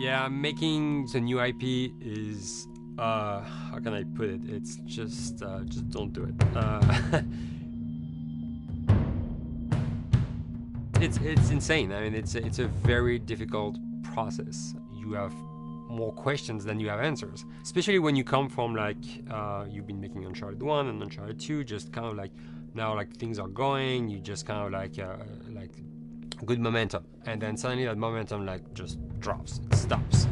Yeah, making the new IP is how can I put it? It's just don't do it. It's insane. I mean, it's a very difficult process. You have more questions than you have answers, especially when you come from like you've been making Uncharted 1 and Uncharted 2, just kind of like now like things are going, you just kind of like good momentum, and then suddenly that momentum like just drops, it stops.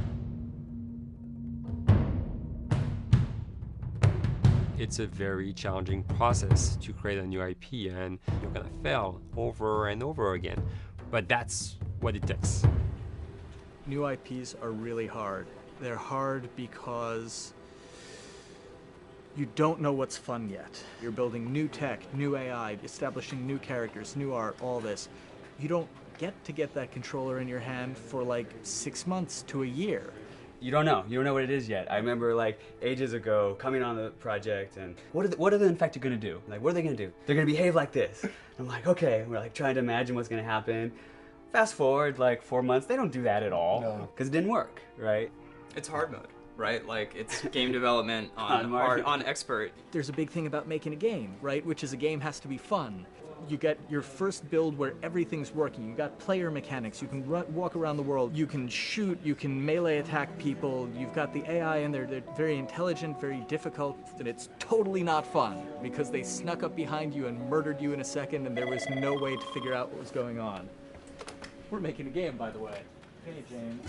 It's a very challenging process to create a new IP, and you're gonna fail over and over again, but that's what it takes. New IPs are really hard. They're hard because you don't know what's fun yet. You're building new tech, new AI, establishing new characters, new art, all this. You don't get that controller in your hand for like 6 months to a year. You don't know what it is yet. I remember like ages ago coming on the project and what are the Infected gonna do? Like, what are they gonna do? They're gonna behave like this. I'm like, okay, we're like trying to imagine what's gonna happen. Fast forward like 4 months, they don't do that at all because it didn't work, right? It's hard mode, right? Like it's game development on expert. There's a big thing about making a game, right? Which is a game has to be fun. You get your first build where everything's working. You got player mechanics. You can walk around the world. You can shoot. You can melee attack people. You've got the AI in there. They're very intelligent, very difficult, and it's totally not fun because they snuck up behind you and murdered you in a second, and there was no way to figure out what was going on. We're making a game, by the way. Hey, James.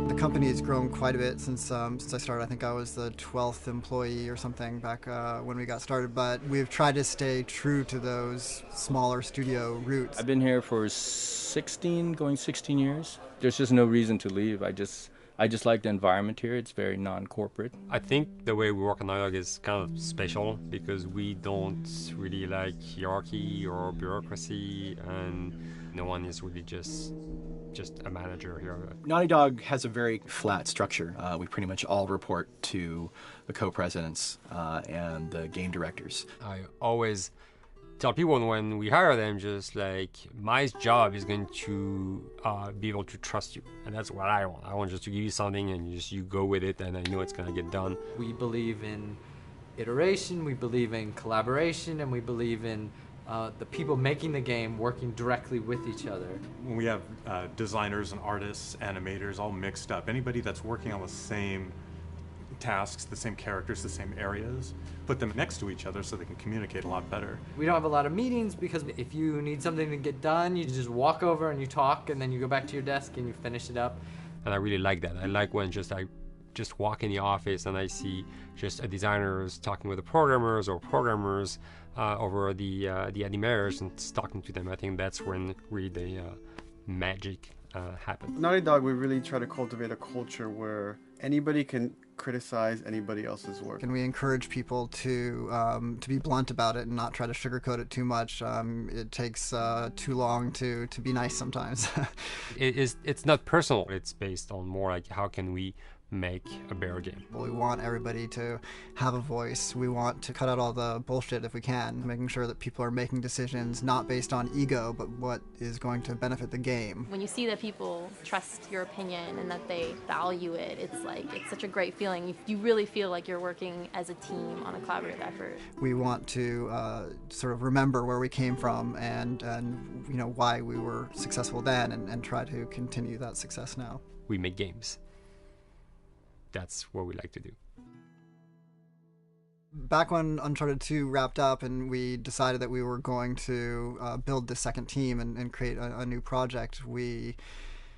The company has grown quite a bit since I started. I think I was the 12th employee or something back when we got started, but we've tried to stay true to those smaller studio roots. I've been here for 16 years. There's just no reason to leave. I just like the environment here. It's very non-corporate. I think the way we work on Naughty Dog is kind of special because we don't really like hierarchy or bureaucracy, and no one is really just a manager here. Naughty Dog has a very flat structure. We pretty much all report to the co-presidents and the game directors. I always tell people when we hire them, just like, my job is going to be able to trust you, and that's what I want. I want just to give you something and you go with it, and I know it's going to get done. We believe in iteration, we believe in collaboration, and we believe in the people making the game working directly with each other. When we have designers and artists, animators all mixed up, anybody that's working on the same tasks, the same characters, the same areas, put them next to each other so they can communicate a lot better. We don't have a lot of meetings because if you need something to get done, you just walk over and you talk, and then you go back to your desk and you finish it up. And I really like that. I like when I just walk in the office and I see just designers talking with the programmers or programmers over the animators and talking to them. I think that's when really the magic happens. Naughty Dog, we really try to cultivate a culture where anybody can criticize anybody else's work. And we encourage people to be blunt about it and not try to sugarcoat it too much. It takes too long to be nice sometimes. It's not personal. It's based on more like how can we make a better game. We want everybody to have a voice. We want to cut out all the bullshit if we can, making sure that people are making decisions not based on ego, but what is going to benefit the game. When you see that people trust your opinion and that they value it, it's such a great feeling. You really feel like you're working as a team on a collaborative effort. We want to sort of remember where we came from and you know why we were successful then, and try to continue that success now. We make games. That's what we like to do. Back when Uncharted 2 wrapped up and we decided that we were going to build the second team and create a new project, we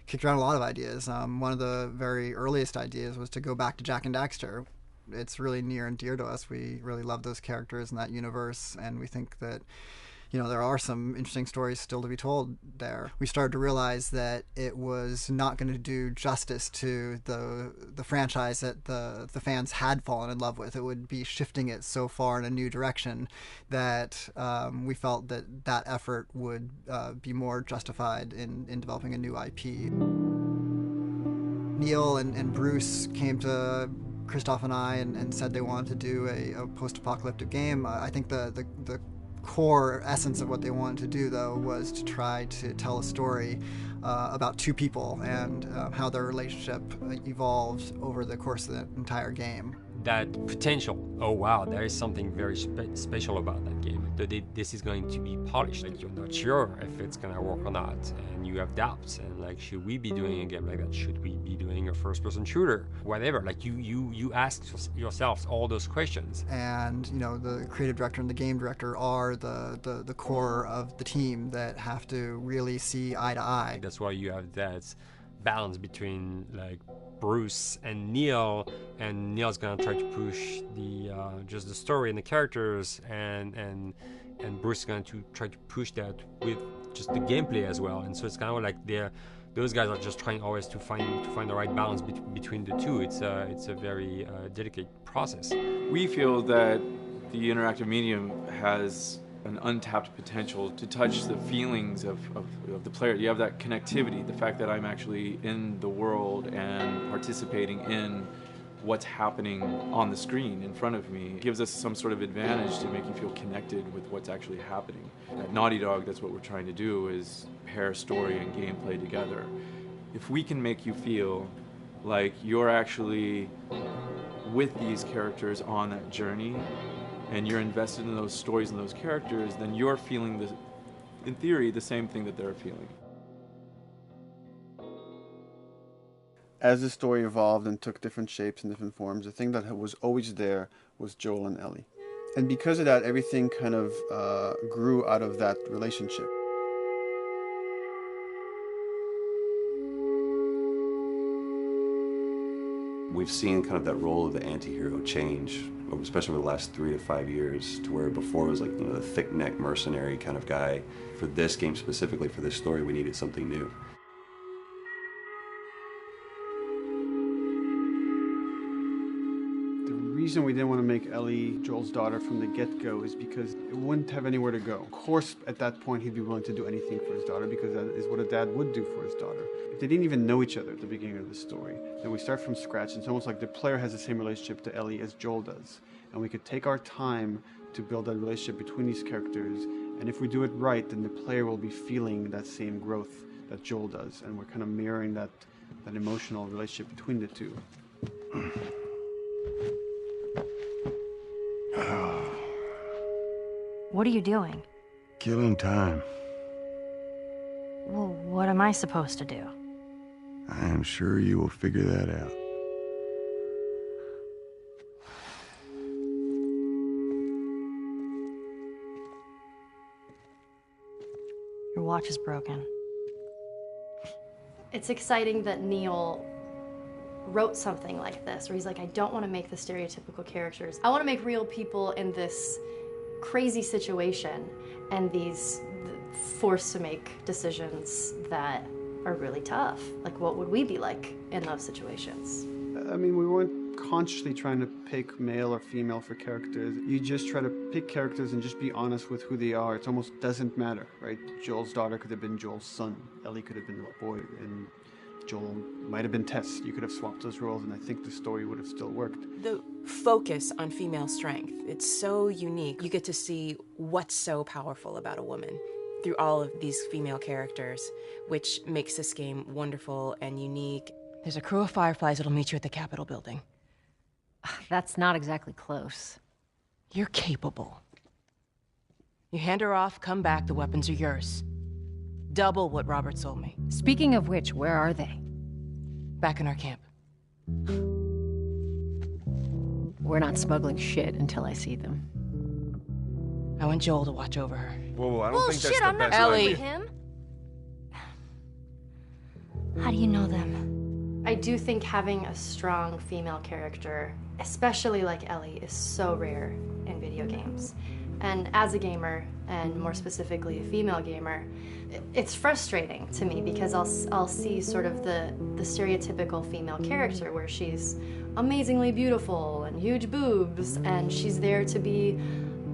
kicked around a lot of ideas. One of the very earliest ideas was to go back to Jak and Daxter. It's really near and dear to us. We really love those characters in that universe, and we think that there are some interesting stories still to be told there. We started to realize that it was not going to do justice to the franchise that the fans had fallen in love with. It would be shifting it so far in a new direction that we felt that effort would be more justified in developing a new IP. Neil and Bruce came to Christoph and I and said they wanted to do a post-apocalyptic game. I think the core essence of what they wanted to do, though, was to try to tell a story about two people and how their relationship evolved over the course of the entire game. That potential, oh wow, there is something very special about that game. This is going to be polished. Like, you're not sure if it's gonna work or not, and you have doubts. And like, should we be doing a game like that? Should we be doing a first-person shooter? Whatever. Like, you ask yourselves all those questions. And the creative director and the game director are the core of the team that have to really see eye to eye. That's why you have that balance between like Bruce and Neil, and Neil's gonna try to push just the story and the characters, and Bruce is going to try to push that with just the gameplay as well. And so it's kind of like those guys are just trying always to find the right balance between the two. It's a very delicate process. We feel that the interactive medium has an untapped potential to touch the feelings of the player. You have that connectivity, the fact that I'm actually in the world and participating in what's happening on the screen in front of me gives us some sort of advantage to make you feel connected with what's actually happening. At Naughty Dog, that's what we're trying to do, is pair story and gameplay together. If we can make you feel like you're actually with these characters on that journey, and you're invested in those stories and those characters, then you're feeling, in theory, the same thing that they're feeling. As the story evolved and took different shapes and different forms, the thing that was always there was Joel and Ellie. And because of that, everything kind of grew out of that relationship. We've seen kind of that role of the anti-hero change, especially over the last 3 to 5 years, to where before it was like, the thick-neck mercenary kind of guy. For this game specifically, for this story, we needed something new. The reason we didn't want to make Ellie Joel's daughter from the get-go is because it wouldn't have anywhere to go. Of course, at that point, he'd be willing to do anything for his daughter because that is what a dad would do for his daughter. They didn't even know each other at the beginning of the story. Then we start from scratch. It's almost like the player has the same relationship to Ellie as Joel does. And we could take our time to build that relationship between these characters. And if we do it right, then the player will be feeling that same growth that Joel does. And we're kind of mirroring that emotional relationship between the two. What are you doing? Killing time. Well, what am I supposed to do? I am sure you will figure that out. Your watch is broken. It's exciting that Neil wrote something like this, where he's like, I don't want to make the stereotypical characters. I want to make real people in this crazy situation and these forced to make decisions that are really tough. Like, what would we be like in those situations? I mean, we weren't consciously trying to pick male or female for characters. You just try to pick characters and just be honest with who they are. It almost doesn't matter, right? Joel's daughter could have been Joel's son. Ellie could have been a boy, and Joel might have been Tess. You could have swapped those roles, and I think the story would have still worked. The focus on female strength, it's so unique. You get to see what's so powerful about a woman through all of these female characters, which makes this game wonderful and unique. There's a crew of Fireflies that'll meet you at the Capitol building. That's not exactly close. You're capable. You hand her off, come back, the weapons are yours. Double what Robert sold me. Speaking of which, where are they? Back in our camp. We're not smuggling shit until I see them. I want Joel to watch over her. Whoa, I don't think that's the I'm not best Ellie. idea. With him. How do you know them? I do think having a strong female character, especially like Ellie, is so rare in video games. And as a gamer, and more specifically a female gamer, it's frustrating to me because I'll see sort of the stereotypical female character where she's amazingly beautiful and huge boobs, and she's there to be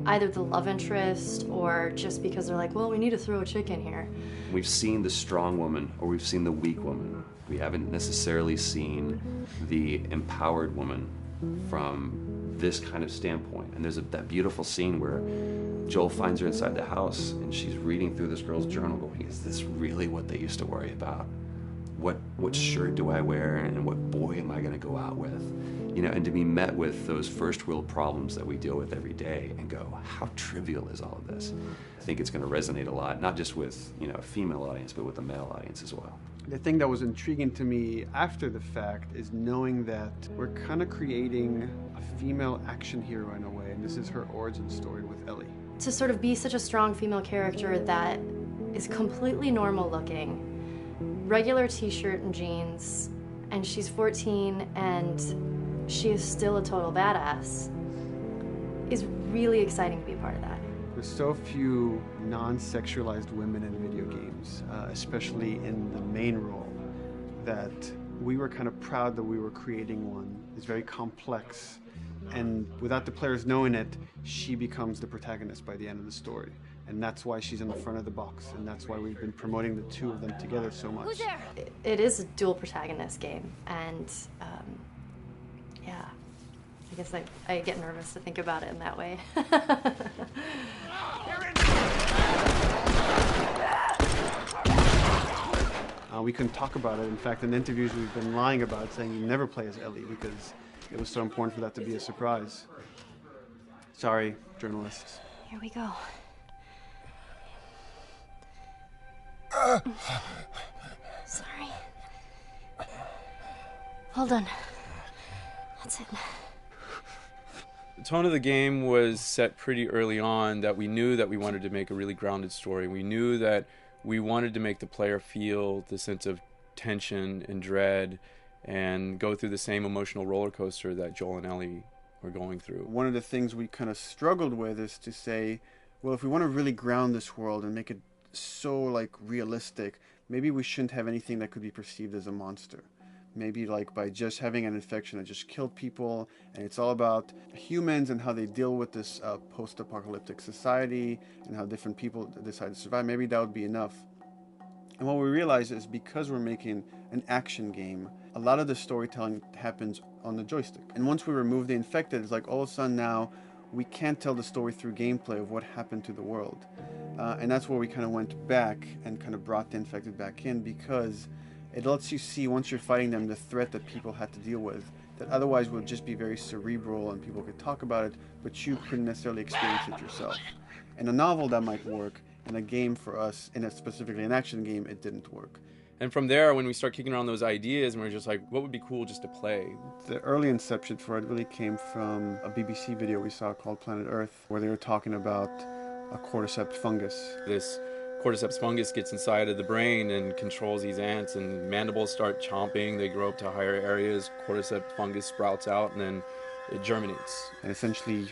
either the love interest or just because they're like, well, we need to throw a chick in here. We've seen the strong woman or we've seen the weak woman. We haven't necessarily seen the empowered woman from this kind of standpoint. And there's that beautiful scene where Joel finds her inside the house and she's reading through this girl's journal going, is this really what they used to worry about? What shirt do I wear and what boy am I going to go out with? You know, and to be met with those first world problems that we deal with every day and go, how trivial is all of this? I think it's going to resonate a lot, not just with, you know, a female audience, but with a male audience as well. The thing that was intriguing to me after the fact is knowing that we're kind of creating a female action hero in a way, and this is her origin story with Ellie. To sort of be such a strong female character that is completely normal looking, regular t-shirt and jeans, and she's 14 and she is still a total badass, is really exciting to be a part of that. There's so few non-sexualized women in video games, especially in the main role, that we were kind of proud that we were creating one. It's very complex, and without the players knowing it, she becomes the protagonist by the end of the story. And that's why she's in the front of the box, and that's why we've been promoting the two of them together so much. Who's there? It is a dual protagonist game, and yeah, I guess I get nervous to think about it in that way. We couldn't talk about it. In fact, in interviews we've been lying about it, saying you never play as Ellie because it was so important for that to be a surprise. Sorry, journalists. Here we go. Sorry. Hold on. That's it. The tone of the game was set pretty early on that we knew that we wanted to make a really grounded story. We knew that we wanted to make the player feel the sense of tension and dread and go through the same emotional roller coaster that Joel and Ellie were going through. One of the things we kind of struggled with is to say, well, if we want to really ground this world and make it so like realistic, maybe we shouldn't have anything that could be perceived as a monster. Maybe like by just having an infection that just killed people, and it's all about humans and how they deal with this post-apocalyptic society and how different people decide to survive. Maybe that would be enough. And what we realize is because we're making an action game, a lot of the storytelling happens on the joystick. And once we remove the infected, it's like all of a sudden now we can't tell the story through gameplay of what happened to the world. And that's where we kind of went back and kind of brought the infected back in, because it lets you see, once you're fighting them, the threat that people had to deal with, that otherwise would just be very cerebral and people could talk about it, but you couldn't necessarily experience it yourself. In a novel, that might work. In a game for us, specifically an action game, it didn't work. And from there, when we start kicking around those ideas, and we're just like, what would be cool just to play? The early inception for it really came from a BBC video we saw called Planet Earth, where they were talking about a cordyceps fungus. This cordyceps fungus gets inside of the brain and controls these ants, and mandibles start chomping, they grow up to higher areas, cordyceps fungus sprouts out, and then it germinates. And essentially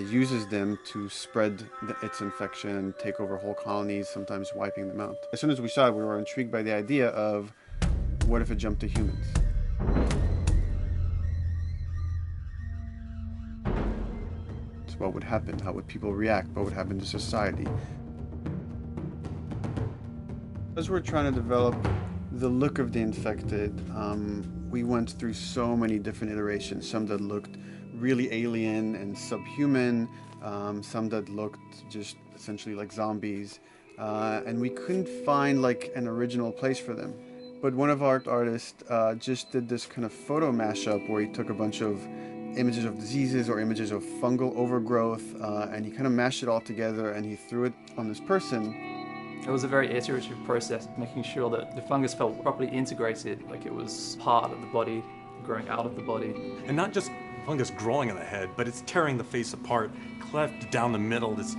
uses them to spread its infection and take over whole colonies, sometimes wiping them out. As soon as we saw it, we were intrigued by the idea of, what if it jumped to humans? So what would happen? How would people react? What would happen to society? As we're trying to develop the look of the infected, we went through so many different iterations, some that looked really alien and subhuman, some that looked just essentially like zombies, and we couldn't find like an original place for them. But one of our artists just did this kind of photo mashup where he took a bunch of images of diseases or images of fungal overgrowth, and he kind of mashed it all together and he threw it on this person. It was a very iterative process, making sure that the fungus felt properly integrated, like it was part of the body, growing out of the body. And not just fungus growing on the head, but it's tearing the face apart, cleft down the middle, this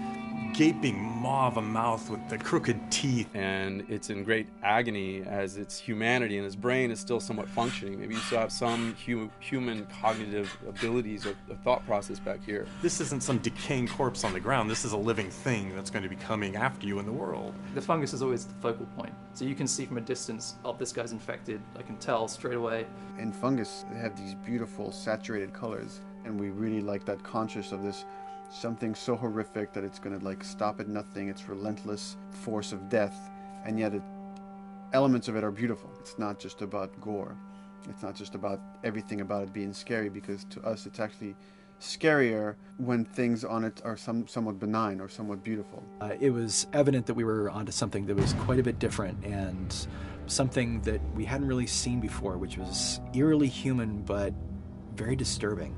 gaping maw of a mouth with the crooked teeth. And it's in great agony as its humanity and its brain is still somewhat functioning. Maybe you still have some human cognitive abilities or thought process back here. This isn't some decaying corpse on the ground. This is a living thing that's going to be coming after you in the world. The fungus is always the focal point. So you can see from a distance, oh, this guy's infected. I can tell straight away. In fungus, they have these beautiful saturated colors, and we really like that conscious of this something so horrific that it's going to like stop at nothing. It's relentless force of death, and yet elements of it are beautiful. It's not just about gore. It's not just about everything about it being scary, because to us it's actually scarier when things on it are somewhat benign or somewhat beautiful. It was evident that we were onto something that was quite a bit different and something that we hadn't really seen before, which was eerily human but very disturbing.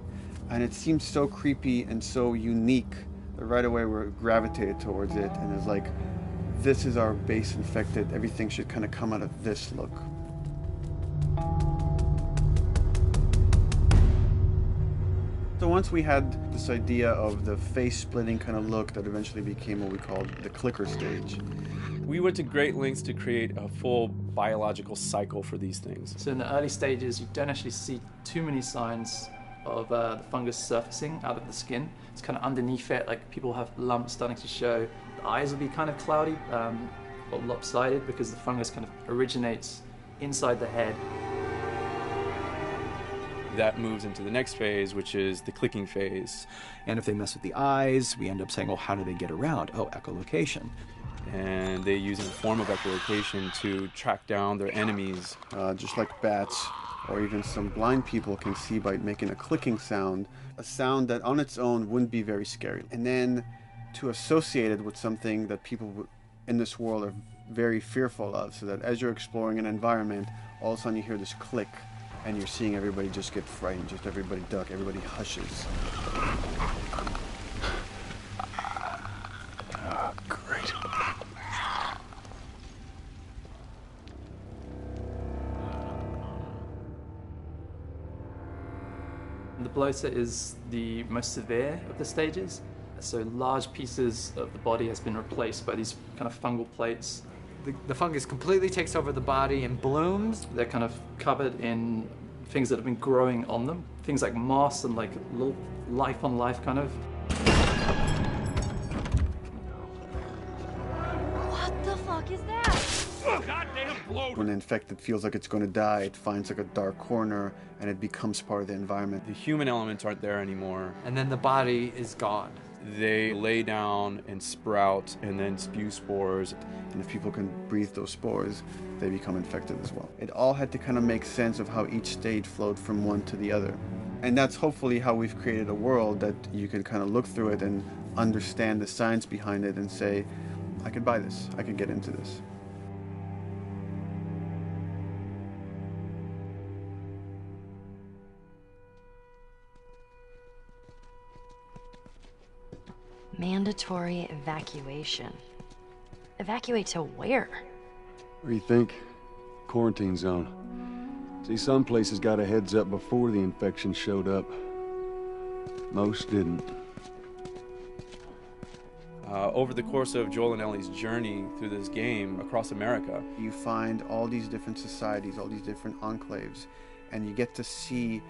And it seemed so creepy and so unique that right away we gravitated towards it, and it's like, this is our base infected. Everything should kind of come out of this look. So once we had this idea of the face-splitting kind of look that eventually became what we called the clicker stage. We went to great lengths to create a full biological cycle for these things. So in the early stages, you don't actually see too many signs of the fungus surfacing out of the skin. It's kind of underneath it, like people have lumps starting to show. The eyes will be kind of cloudy or lopsided because the fungus kind of originates inside the head. That moves into the next phase, which is the clicking phase. And if they mess with the eyes, we end up saying, well, how do they get around? Oh, echolocation. And they use a form of echolocation to track down their enemies. Just like bats, or even some blind people can see by making a clicking sound, a sound that on its own wouldn't be very scary. And then to associate it with something that people in this world are very fearful of, so that as you're exploring an environment, all of a sudden you hear this click, and you're seeing everybody just get frightened, just everybody duck, everybody hushes. Oh, great. The bloater is the most severe of the stages. So large pieces of the body has been replaced by these kind of fungal plates. The fungus completely takes over the body and blooms. They're kind of covered in things that have been growing on them. Things like moss and like little life on life kind of. What the fuck is that? Goddamn bloater! When the infected feels like it's going to die, it finds like a dark corner and it becomes part of the environment. The human elements aren't there anymore. And then the body is gone. They lay down and sprout and then spew spores. And if people can breathe those spores, they become infected as well. It all had to kind of make sense of how each stage flowed from one to the other. And that's hopefully how we've created a world that you can kind of look through it and understand the science behind it and say, I could buy this, I could get into this. Mandatory evacuation. Evacuate to where? What do you think? Quarantine zone. See, some places got a heads up before the infection showed up. Most didn't. Over the course of Joel and Ellie's journey through this game across America, you find all these different societies, all these different enclaves, and you get to see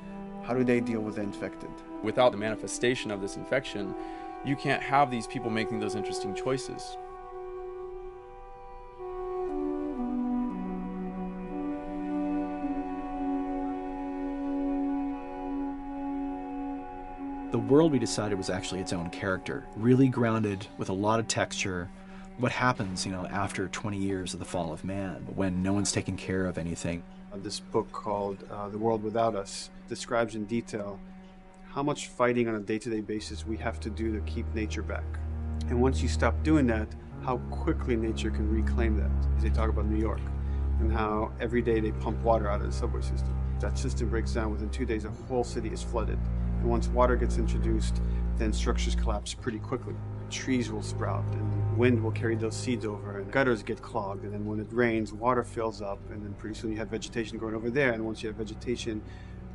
how do they deal with the infected. Without the manifestation of this infection, you can't have these people making those interesting choices. The world we decided was actually its own character, really grounded with a lot of texture. What happens, after 20 years of the fall of man, when no one's taking care of anything. This book called The World Without Us describes in detail how much fighting on a day-to-day basis we have to do to keep nature back. And once you stop doing that, how quickly nature can reclaim that. They talk about New York and how every day they pump water out of the subway system. That system breaks down. Within 2 days, a whole city is flooded. And once water gets introduced, then structures collapse pretty quickly. Trees will sprout, and wind will carry those seeds over, and gutters get clogged, and then when it rains, water fills up, and then pretty soon you have vegetation growing over there, and once you have vegetation,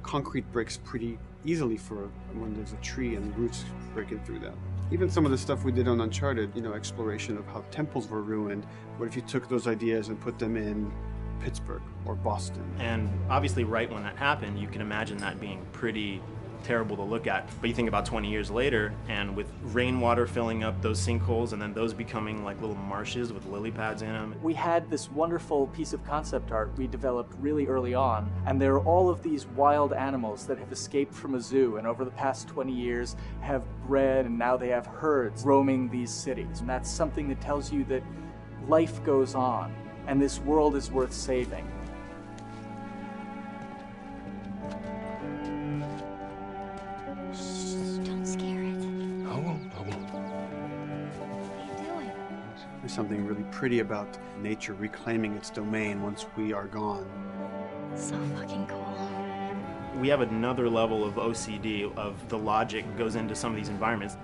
concrete breaks pretty easily for when there's a tree and roots breaking through that. Even some of the stuff we did on Uncharted, you know, exploration of how temples were ruined. What if you took those ideas and put them in Pittsburgh or Boston? And obviously right when that happened, you can imagine that being pretty terrible to look at. But you think about 20 years later, and with rainwater filling up those sinkholes and then those becoming like little marshes with lily pads in them. We had this wonderful piece of concept art we developed really early on, and there are all of these wild animals that have escaped from a zoo and over the past 20 years have bred, and now they have herds roaming these cities. And that's something that tells you that life goes on and this world is worth saving. Don't scare it. I won't. There's something really pretty about nature reclaiming its domain once we are gone. So fucking cool. We have another level of OCD of the logic goes into some of these environments.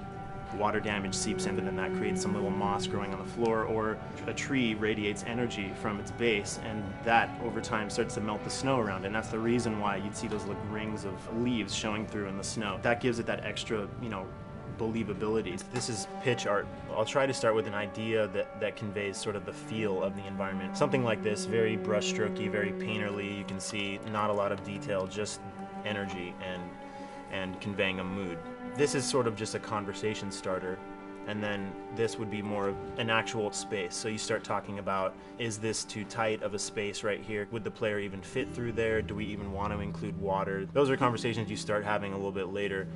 Water damage seeps in, and then that creates some little moss growing on the floor, or a tree radiates energy from its base, and that over time starts to melt the snow around it. And that's the reason why you'd see those like rings of leaves showing through in the snow. That gives it that extra, you know, believability. This is pitch art. I'll try to start with an idea that conveys sort of the feel of the environment. Something like this, very brushstrokey, very painterly. You can see not a lot of detail, just energy and conveying a mood. This is sort of just a conversation starter, and then this would be more of an actual space. So you start talking about, is this too tight of a space right here? Would the player even fit through there? Do we even want to include water? Those are conversations you start having a little bit later.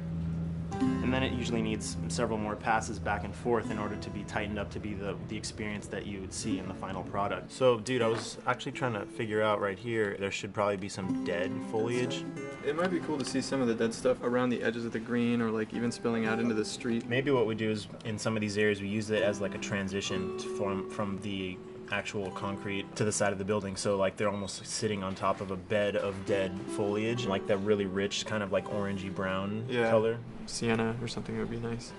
And then it usually needs several more passes back and forth in order to be tightened up to be the experience that you would see in the final product. So, dude, I was actually trying to figure out right here, there should probably be some dead foliage. It might be cool to see some of the dead stuff around the edges of the green, or like even spilling out into the street. Maybe what we do is, in some of these areas, we use it as like a transition from the actual concrete to the side of the building, so like they're almost sitting on top of a bed of dead foliage, like that really rich kind of like orangey brown color. Sienna or something would be nice.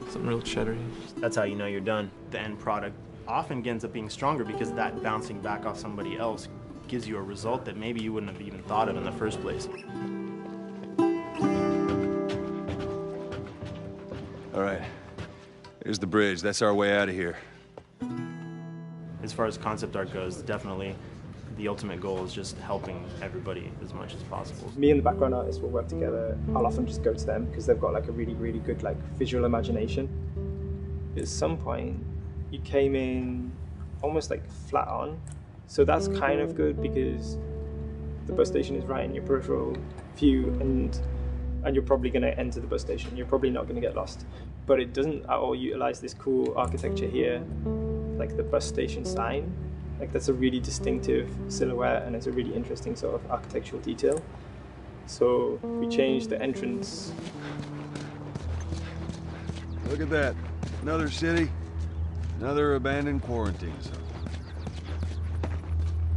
Something real cheddary. That's how you know you're done. The end product often ends up being stronger because that bouncing back off somebody else gives you a result that maybe you wouldn't have even thought of in the first place. All right, here's the bridge. That's our way out of here. As far as concept art goes, definitely the ultimate goal is just helping everybody as much as possible. Me and the background artist will work together. I'll often just go to them because they've got like a really, really good like visual imagination. At some point, you came in almost like flat on. So that's kind of good because the bus station is right in your peripheral view, and you're probably going to enter the bus station. You're probably not going to get lost. But it doesn't at all utilize this cool architecture here, like the bus station sign. Like that's a really distinctive silhouette, and it's a really interesting sort of architectural detail. So we changed the entrance. Look at that. Another city, another abandoned quarantine zone.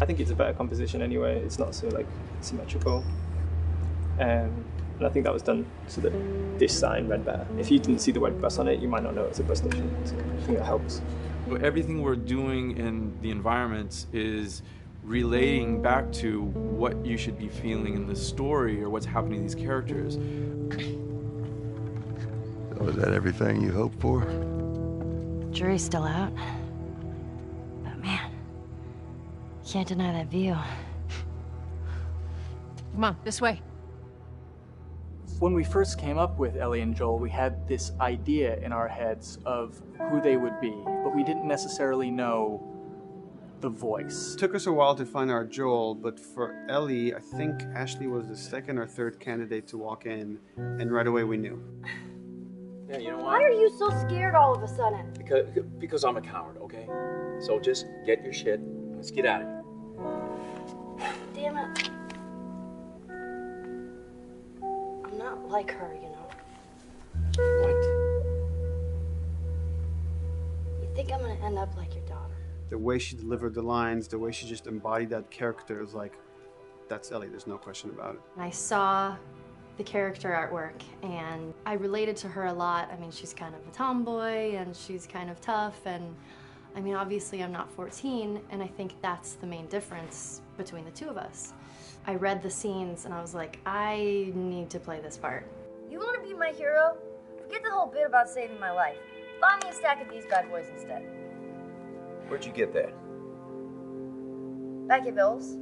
I think it's a better composition anyway. It's not so like symmetrical. And I think that was done so that this sign read better. If you didn't see the word bus on it, you might not know it's a bus station. So I think that helps. Everything we're doing in the environments is relating back to what you should be feeling in the story or what's happening to these characters. So is that everything you hoped for? Jury's still out. But man, can't deny that view. Come on, this way. When we first came up with Ellie and Joel, we had this idea in our heads of who they would be, but we didn't necessarily know the voice. It took us a while to find our Joel, but for Ellie, I think Ashley was the second or third candidate to walk in, and right away we knew. Yeah, you know Why are you so scared all of a sudden? Because I'm a coward, okay? So just get your shit and let's get out of here. Damn it. I'm not like her, you know. You think I'm gonna end up like your daughter? The way she delivered the lines, the way she just embodied that character is like, that's Ellie, there's no question about it. I saw the character artwork and I related to her a lot. I mean, she's kind of a tomboy and she's kind of tough, and I mean, obviously I'm not 14, and I think that's the main difference between the two of us. I read the scenes and I was like, I need to play this part. You want to be my hero? Forget the whole bit about saving my life. Buy me a stack of these bad boys instead. Where'd you get that? Back at Bill's.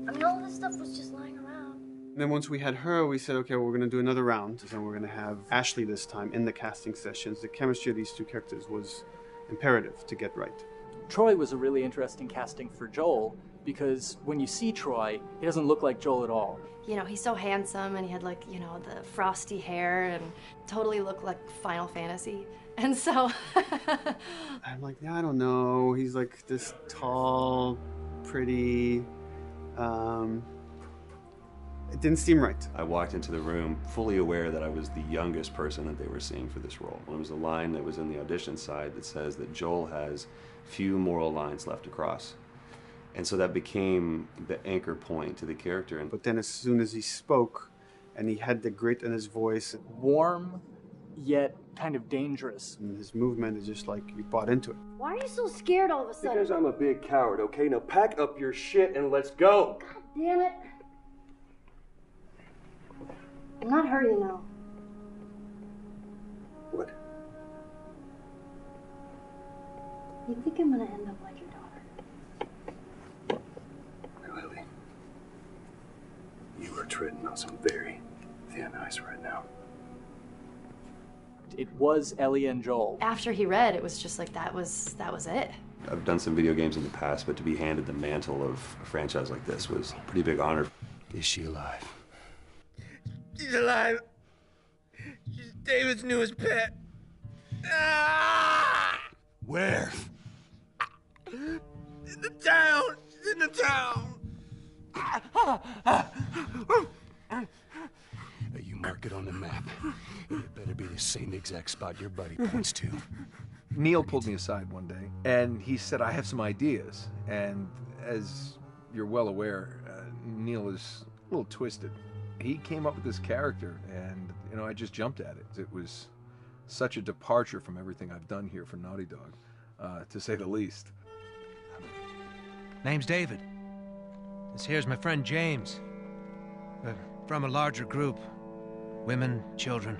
I mean, all this stuff was just lying around. And then once we had her, we said, okay, well, we're going to do another round. And we're going to have Ashley this time in the casting sessions. The chemistry of these two characters was imperative to get right. Troy was a really interesting casting for Joel because when you see Troy, he doesn't look like Joel at all. You know, he's so handsome and he had like, you know, the frosty hair and totally looked like Final Fantasy. And so I'm like, yeah, I don't know. He's like this tall, pretty. It didn't seem right. I walked into the room fully aware that I was the youngest person that they were seeing for this role. There was a line that was in the audition side that says that Joel has few moral lines left to cross. And so that became the anchor point to the character. But then as soon as he spoke and he had the grit in his voice, warm yet kind of dangerous. And his movement is just like you bought into it. Why are you so scared all of a sudden? Because I'm a big coward, okay? Now pack up your shit and let's go. God damn it. I'm not her, you know. What? You think I'm gonna end up like your daughter? Lily, you are treading on some very thin ice right now. It was Ellie and Joel. after he read, it was just like that was it. I've done some video games in the past, but to be handed the mantle of a franchise like this was a pretty big honor. Is she alive? She's alive. She's David's newest pet. Ah! Where? In the town. She's in the town. You mark it on the map. It better be the same exact spot your buddy points to. Neil pulled me aside one day, and he said, I have some ideas. And as you're well aware, Neil is a little twisted. He came up with this character, and, you know, I just jumped at it. It was such a departure from everything I've done here for Naughty Dog, to say the least. Name's David. This here's my friend James. We're from a larger group. Women, children.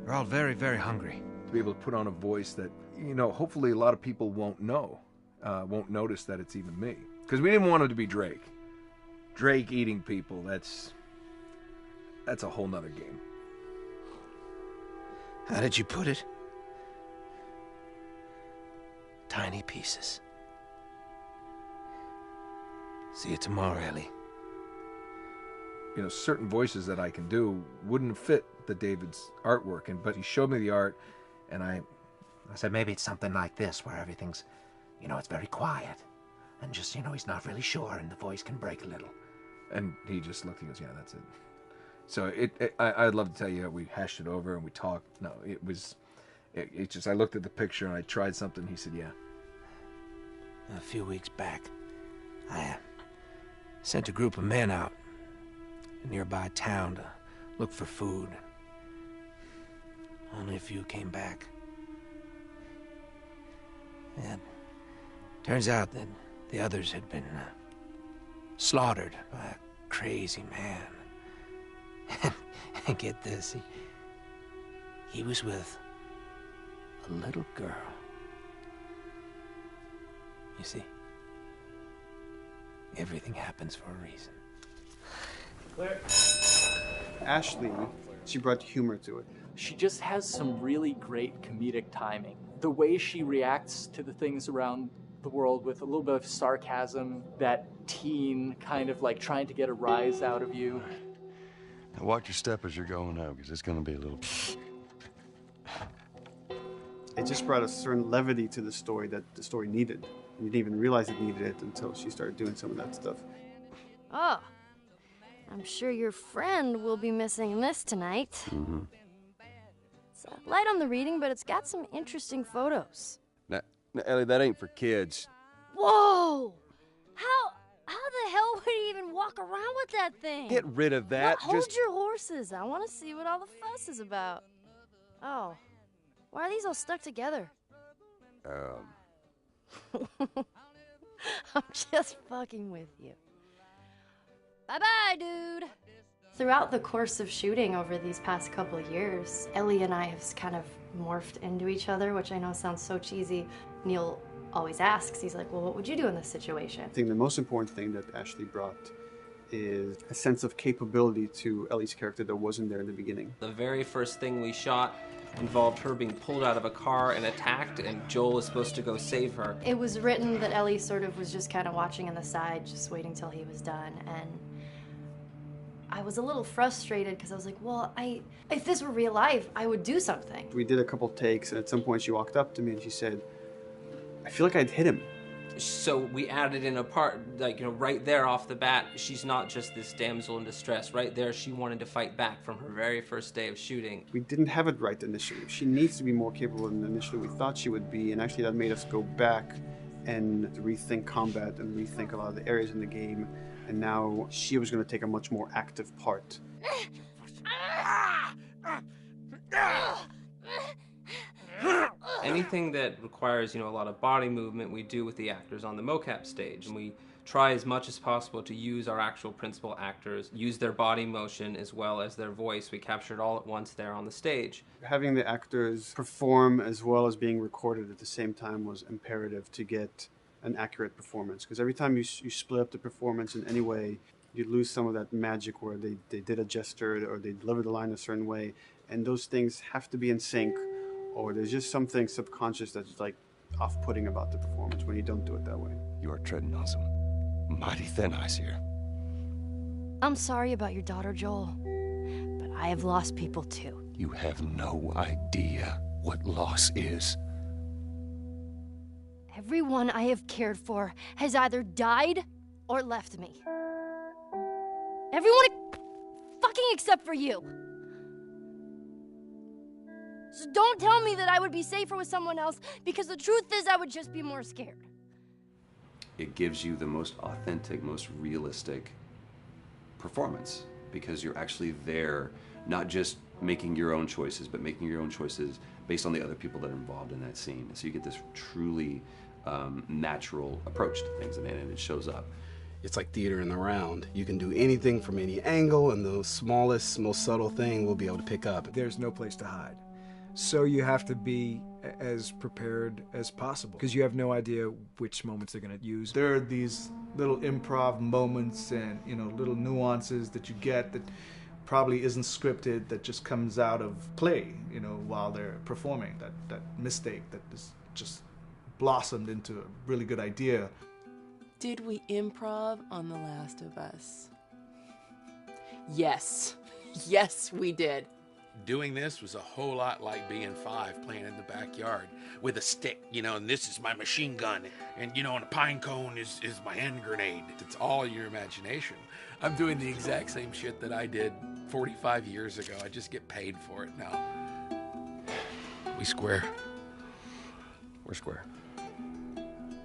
We're all very, very hungry. To be able to put on a voice that, you know, hopefully a lot of people won't know, won't notice that it's even me. Because we didn't want it to be Drake. Drake eating people, that's a whole nother game. How did you put it? Tiny pieces. See you tomorrow, Ellie. You know, certain voices that I can do wouldn't fit the David's artwork, but he showed me the art, and I said maybe it's something like this, where everything's, you know, it's very quiet. And just, you know, he's not really sure, and the voice can break a little. And he just looked and goes, yeah, that's it. So I'd love to tell you how we hashed it over and we talked. No, it just, I looked at the picture and I tried something. He said, yeah. A few weeks back, I sent a group of men out a nearby town to look for food. Only a few came back. And turns out that the others had been slaughtered by a crazy man. And get this, he was with a little girl. You see, everything happens for a reason. Claire. Ashley, she brought humor to it. She just has some really great comedic timing. The way she reacts to the things around the world with a little bit of sarcasm, that teen kind of like trying to get a rise out of you. Now watch your step as you're going out, because it's going to be a little... It just brought a certain levity to the story that the story needed. You didn't even realize it needed it until she started doing some of that stuff. Oh, I'm sure your friend will be missing this tonight. Mm-hmm. It's light on the reading, but it's got some interesting photos. Now, Ellie, that ain't for kids. Whoa! How the hell would he even walk around with that thing? Get rid of that. Well, hold your horses. I want to see what all the fuss is about. Oh, why are these all stuck together? I'm just fucking with you. Bye-bye, dude. Throughout the course of shooting over these past couple of years, Ellie and I have kind of morphed into each other, which I know sounds so cheesy. Neil always asks, he's like, well, what would you do in this situation? I think the most important thing that Ashley brought is a sense of capability to Ellie's character that wasn't there in the beginning. The very first thing we shot involved her being pulled out of a car and attacked, and Joel is supposed to go save her. It was written that Ellie sort of was just kind of watching on the side, just waiting till he was done, and I was a little frustrated because I was like, well, if this were real life, I would do something. We did a couple takes, and at some point she walked up to me and she said, I feel like I'd hit him. So we added in a part, like, right there off the bat, she's not just this damsel in distress. Right there, she wanted to fight back from her very first day of shooting. We didn't have it right initially. She needs to be more capable than initially we thought she would be, and actually that made us go back and rethink combat and rethink a lot of the areas in the game, and now she was going to take a much more active part. Anything that requires, a lot of body movement, we do with the actors on the mocap stage. And we try as much as possible to use our actual principal actors, use their body motion as well as their voice. We capture it all at once there on the stage. Having the actors perform as well as being recorded at the same time was imperative to get an accurate performance. Because every time you split up the performance in any way, you lose some of that magic where they did a gesture or they delivered the line a certain way. And those things have to be in sync, or there's just something subconscious that's like off-putting about the performance when you don't do it that way. You are treading on some mighty thin ice here. I'm sorry about your daughter, Joel, but I have lost people too. You have no idea what loss is. Everyone I have cared for has either died or left me. Everyone fucking except for you. So don't tell me that I would be safer with someone else, because the truth is I would just be more scared. It gives you the most authentic, most realistic performance, because you're actually there, not just making your own choices, but making your own choices based on the other people that are involved in that scene. So you get this truly natural approach to things, and it shows up. It's like theater in the round. You can do anything from any angle, and the smallest, most subtle thing we'll be able to pick up. There's no place to hide. So you have to be as prepared as possible, because you have no idea which moments they're going to use. There are these little improv moments and, little nuances that you get that probably isn't scripted, that just comes out of play, while they're performing. That mistake that is just blossomed into a really good idea. Did we improv on The Last of Us? Yes. Yes, we did. Doing this was a whole lot like being 5 playing in the backyard with a stick, and this is my machine gun, and and a pine cone is my hand grenade. It's all your imagination. I'm doing the exact same shit that I did 45 years ago. I just get paid for it now. We square. We're square.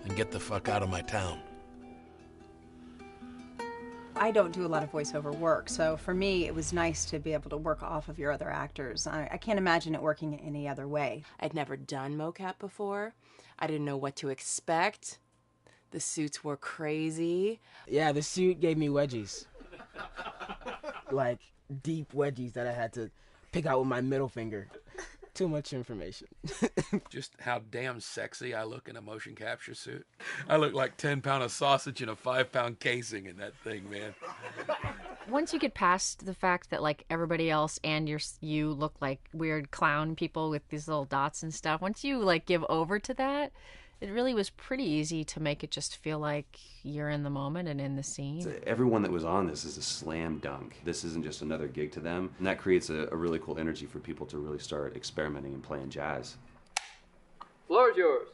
And get the fuck out of my town. I don't do a lot of voiceover work, so for me it was nice to be able to work off of your other actors. I can't imagine it working any other way. I'd never done mocap before. I didn't know what to expect. The suits were crazy. Yeah, the suit gave me wedgies. Like, deep wedgies that I had to pick out with my middle finger. Too much information. Just how damn sexy I look in a motion capture suit. I look like 10-pound of sausage in a 5-pound casing in that thing, man. Once you get past the fact that like everybody else and you look like weird clown people with these little dots and stuff, once you like give over to that, it really was pretty easy to make it just feel like you're in the moment and in the scene. Everyone that was on this is a slam dunk. This isn't just another gig to them, and that creates a really cool energy for people to really start experimenting and playing jazz. Floor is yours.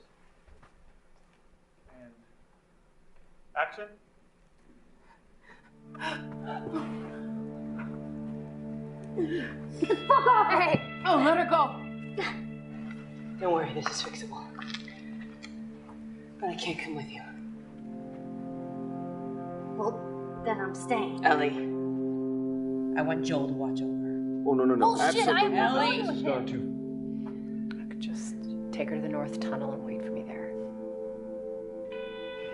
And action. Get the fuck off of me! Oh, let her go. Don't worry, this is fixable. But I can't come with you. Well, then I'm staying. Ellie, I want Joel to watch over her. Oh, no. Bullshit, I Ellie. won't with Going him. I could just take her to the North Tunnel and wait for me there.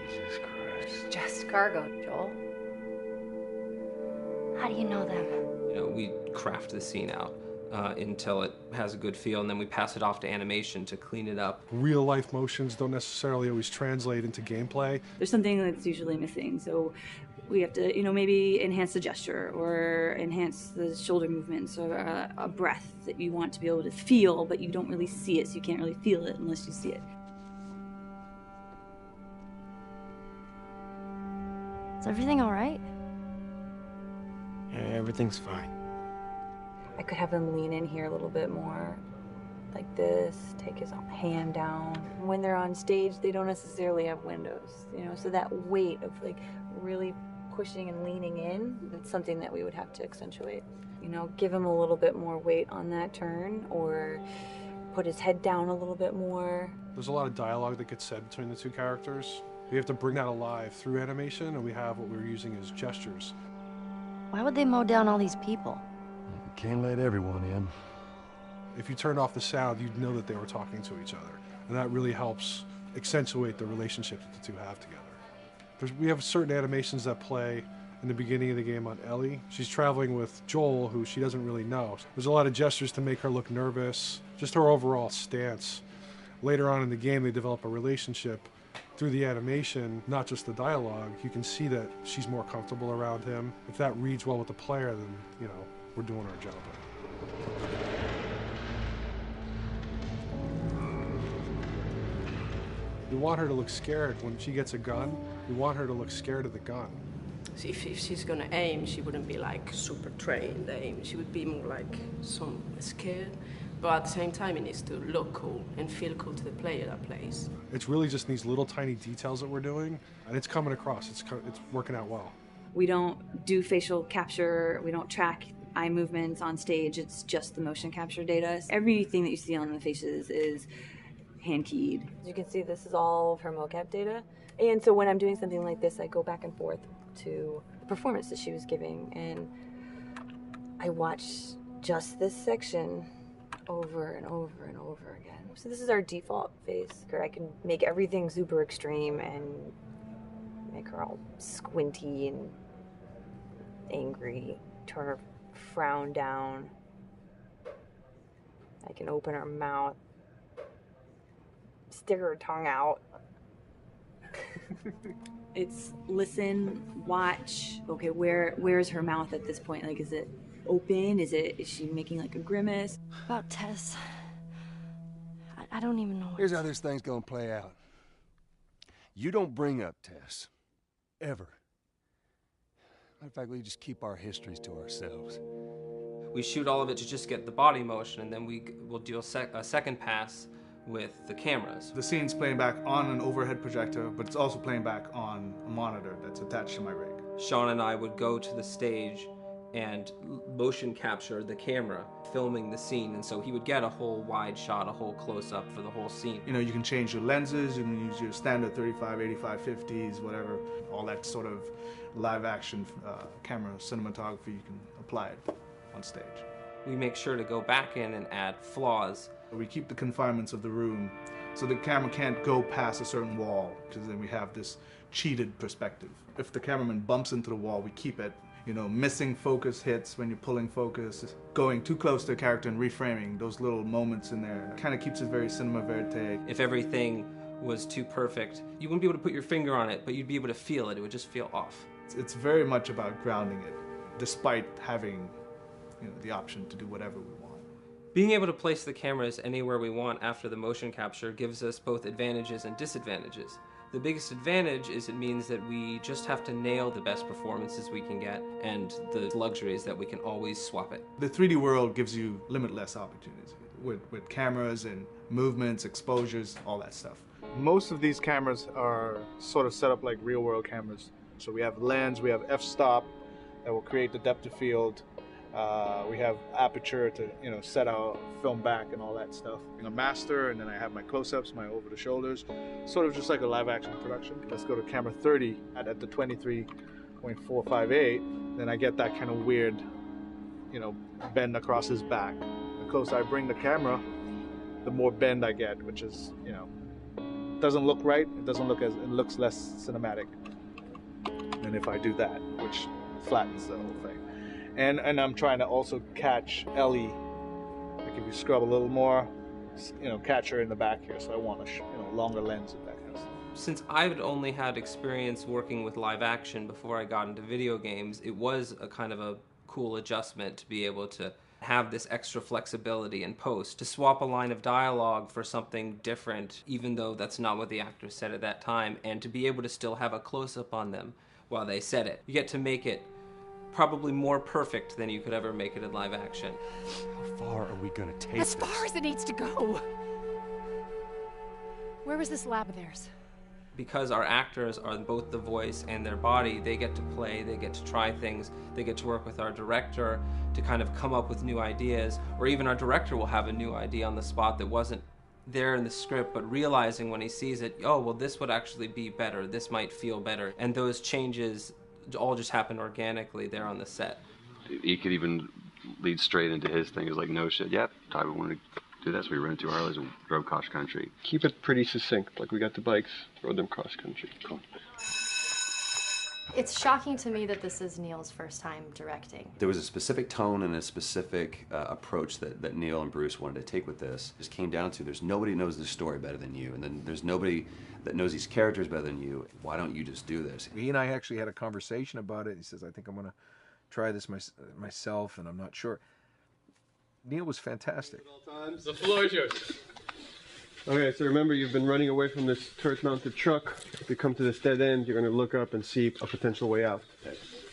Jesus Christ. Just cargo, Joel. How do you know them? You know, we craft the scene out until it has a good feel, and then we pass it off to animation to clean it up. Real life motions don't necessarily always translate into gameplay. There's something that's usually missing, so we have to, maybe enhance the gesture or enhance the shoulder movements or a breath that you want to be able to feel, but you don't really see it, so you can't really feel it unless you see it. Is everything all right? Yeah, everything's fine. I could have him lean in here a little bit more, like this, take his hand down. When they're on stage, they don't necessarily have windows, so that weight of like really pushing and leaning in, it's something that we would have to accentuate. Give him a little bit more weight on that turn, or put his head down a little bit more. There's a lot of dialogue that gets said between the two characters. We have to bring that alive through animation, and we have what we're using as gestures. Why would they mow down all these people? You can't let everyone in. If you turned off the sound, you'd know that they were talking to each other. And that really helps accentuate the relationship that the two have together. We have certain animations that play in the beginning of the game on Ellie. She's traveling with Joel, who she doesn't really know. There's a lot of gestures to make her look nervous, just her overall stance. Later on in the game, they develop a relationship through the animation, not just the dialogue. You can see that she's more comfortable around him. If that reads well with the player, then, we're doing our job. We want her to look scared. When she gets a gun, we want her to look scared of the gun. So if she's gonna aim, she wouldn't be like super trained aim. She would be more like some scared. But at the same time, it needs to look cool and feel cool to the player that plays. It's really just these little tiny details that we're doing, and it's coming across. It's working out well. We don't do facial capture. We don't track eye movements on stage. It's just the motion capture data. Everything that you see on the faces is hand keyed. As you can see, this is all of her mocap data. And so when I'm doing something like this, I go back and forth to the performance that she was giving, and I watch just this section over and over and over again. So this is our default face. I can make everything super extreme and make her all squinty and angry, turn her frown down. I can open her mouth, stick her tongue out. It's listen, watch. Okay, where's her mouth at this point? Like, is it open? Is she making like a grimace? About Tess, I don't even know. Here's how this thing's gonna play out. You don't bring up Tess, ever. Matter of fact, we just keep our histories to ourselves. We shoot all of it to just get the body motion, and then we'll do a second pass with the cameras. The scene's playing back on an overhead projector, but it's also playing back on a monitor that's attached to my rig. Sean and I would go to the stage and motion capture the camera filming the scene, and so he would get a whole wide shot, a whole close-up for the whole scene. You can change your lenses, you can use your standard 35, 85, 50s, whatever, all that sort of live action camera cinematography, you can apply it on stage. We make sure to go back in and add flaws. We keep the confinements of the room so the camera can't go past a certain wall, because then we have this cheated perspective. If the cameraman bumps into the wall, we keep it. Missing focus hits when you're pulling focus, going too close to a character and reframing, those little moments in there kind of keeps it very cinema verite. If everything was too perfect, you wouldn't be able to put your finger on it, but you'd be able to feel it. It would just feel off. It's very much about grounding it, despite having the option to do whatever we want. Being able to place the cameras anywhere we want after the motion capture gives us both advantages and disadvantages. The biggest advantage is it means that we just have to nail the best performances we can get, and the luxury is that we can always swap it. The 3D world gives you limitless opportunities with cameras and movements, exposures, all that stuff. Most of these cameras are sort of set up like real world cameras. So we have lens, we have f-stop that will create the depth of field. We have aperture to set our film back and all that stuff. A master, and then I have my close-ups, my over the shoulders, sort of just like a live action production. Let's go to camera 30 at the 23.458. Then I get that kind of weird, bend across his back. The closer I bring the camera, the more bend I get, which is doesn't look right. It looks less cinematic than if I do that, which flattens the whole thing. And I'm trying to also catch Ellie. Like if you scrub a little more, catch her in the back here. So I want a longer lens of that kind of stuff. Since I've only had experience working with live action before I got into video games, it was a kind of a cool adjustment to be able to have this extra flexibility in post, to swap a line of dialogue for something different, even though that's not what the actor said at that time, and to be able to still have a close-up on them while they said it. You get to make it probably more perfect than you could ever make it in live action. How far are we gonna take As far as it needs to go. Where was this lab of theirs? Because our actors are both the voice and their body, they get to play, they get to try things, they get to work with our director to kind of come up with new ideas, or even our director will have a new idea on the spot that wasn't there in the script, but realizing when he sees it, oh, well, this would actually be better, this might feel better. And those changes all just happen organically there on the set. He could even lead straight into his thing. It's like, no shit, yep, Ty, we wanted to do that, so we rented 2 Harleys and drove cross country. Keep it pretty succinct, like we got the bikes, rode them cross country. Cool. It's shocking to me that this is Neil's first time directing. There was a specific tone and a specific approach that Neil and Bruce wanted to take with this. It just came down to, there's nobody who knows this story better than you, and then there's nobody that knows these characters better than you. Why don't you just do this? He and I actually had a conversation about it. He says, I think I'm going to try this myself, and I'm not sure. Neil was fantastic. The floor is yours. Okay, so remember, you've been running away from this turret-mounted truck. If you come to this dead end, you're going to look up and see a potential way out.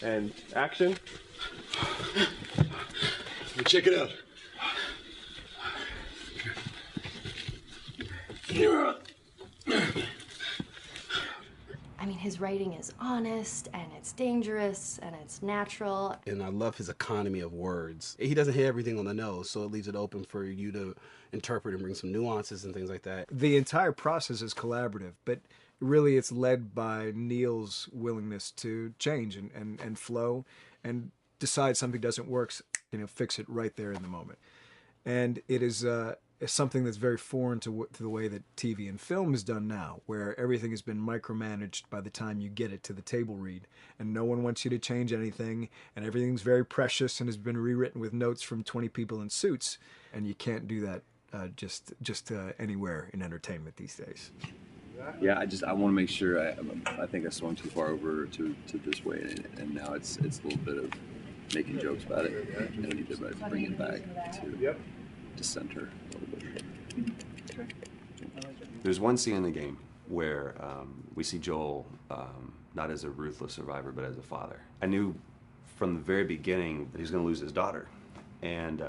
And action. Check it out. I mean, his writing is honest, and it's dangerous, and it's natural. And I love his economy of words. He doesn't hit everything on the nose, so it leaves it open for you to interpret and bring some nuances and things like that. The entire process is collaborative, but really it's led by Neil's willingness to change and flow and decide something doesn't work, fix it right there in the moment. And it is something that's very foreign to the way that TV and film is done now, where everything has been micromanaged by the time you get it to the table read, and no one wants you to change anything, and everything's very precious and has been rewritten with notes from 20 people in suits, and you can't do that just anywhere in entertainment these days. Yeah, I want to make sure. I think I swung too far over to this way, and now it's a little bit of making jokes about it, and I need to bring it back to center a little bit. There's one scene in the game where we see Joel not as a ruthless survivor, but as a father. I knew from the very beginning that he was going to lose his daughter, and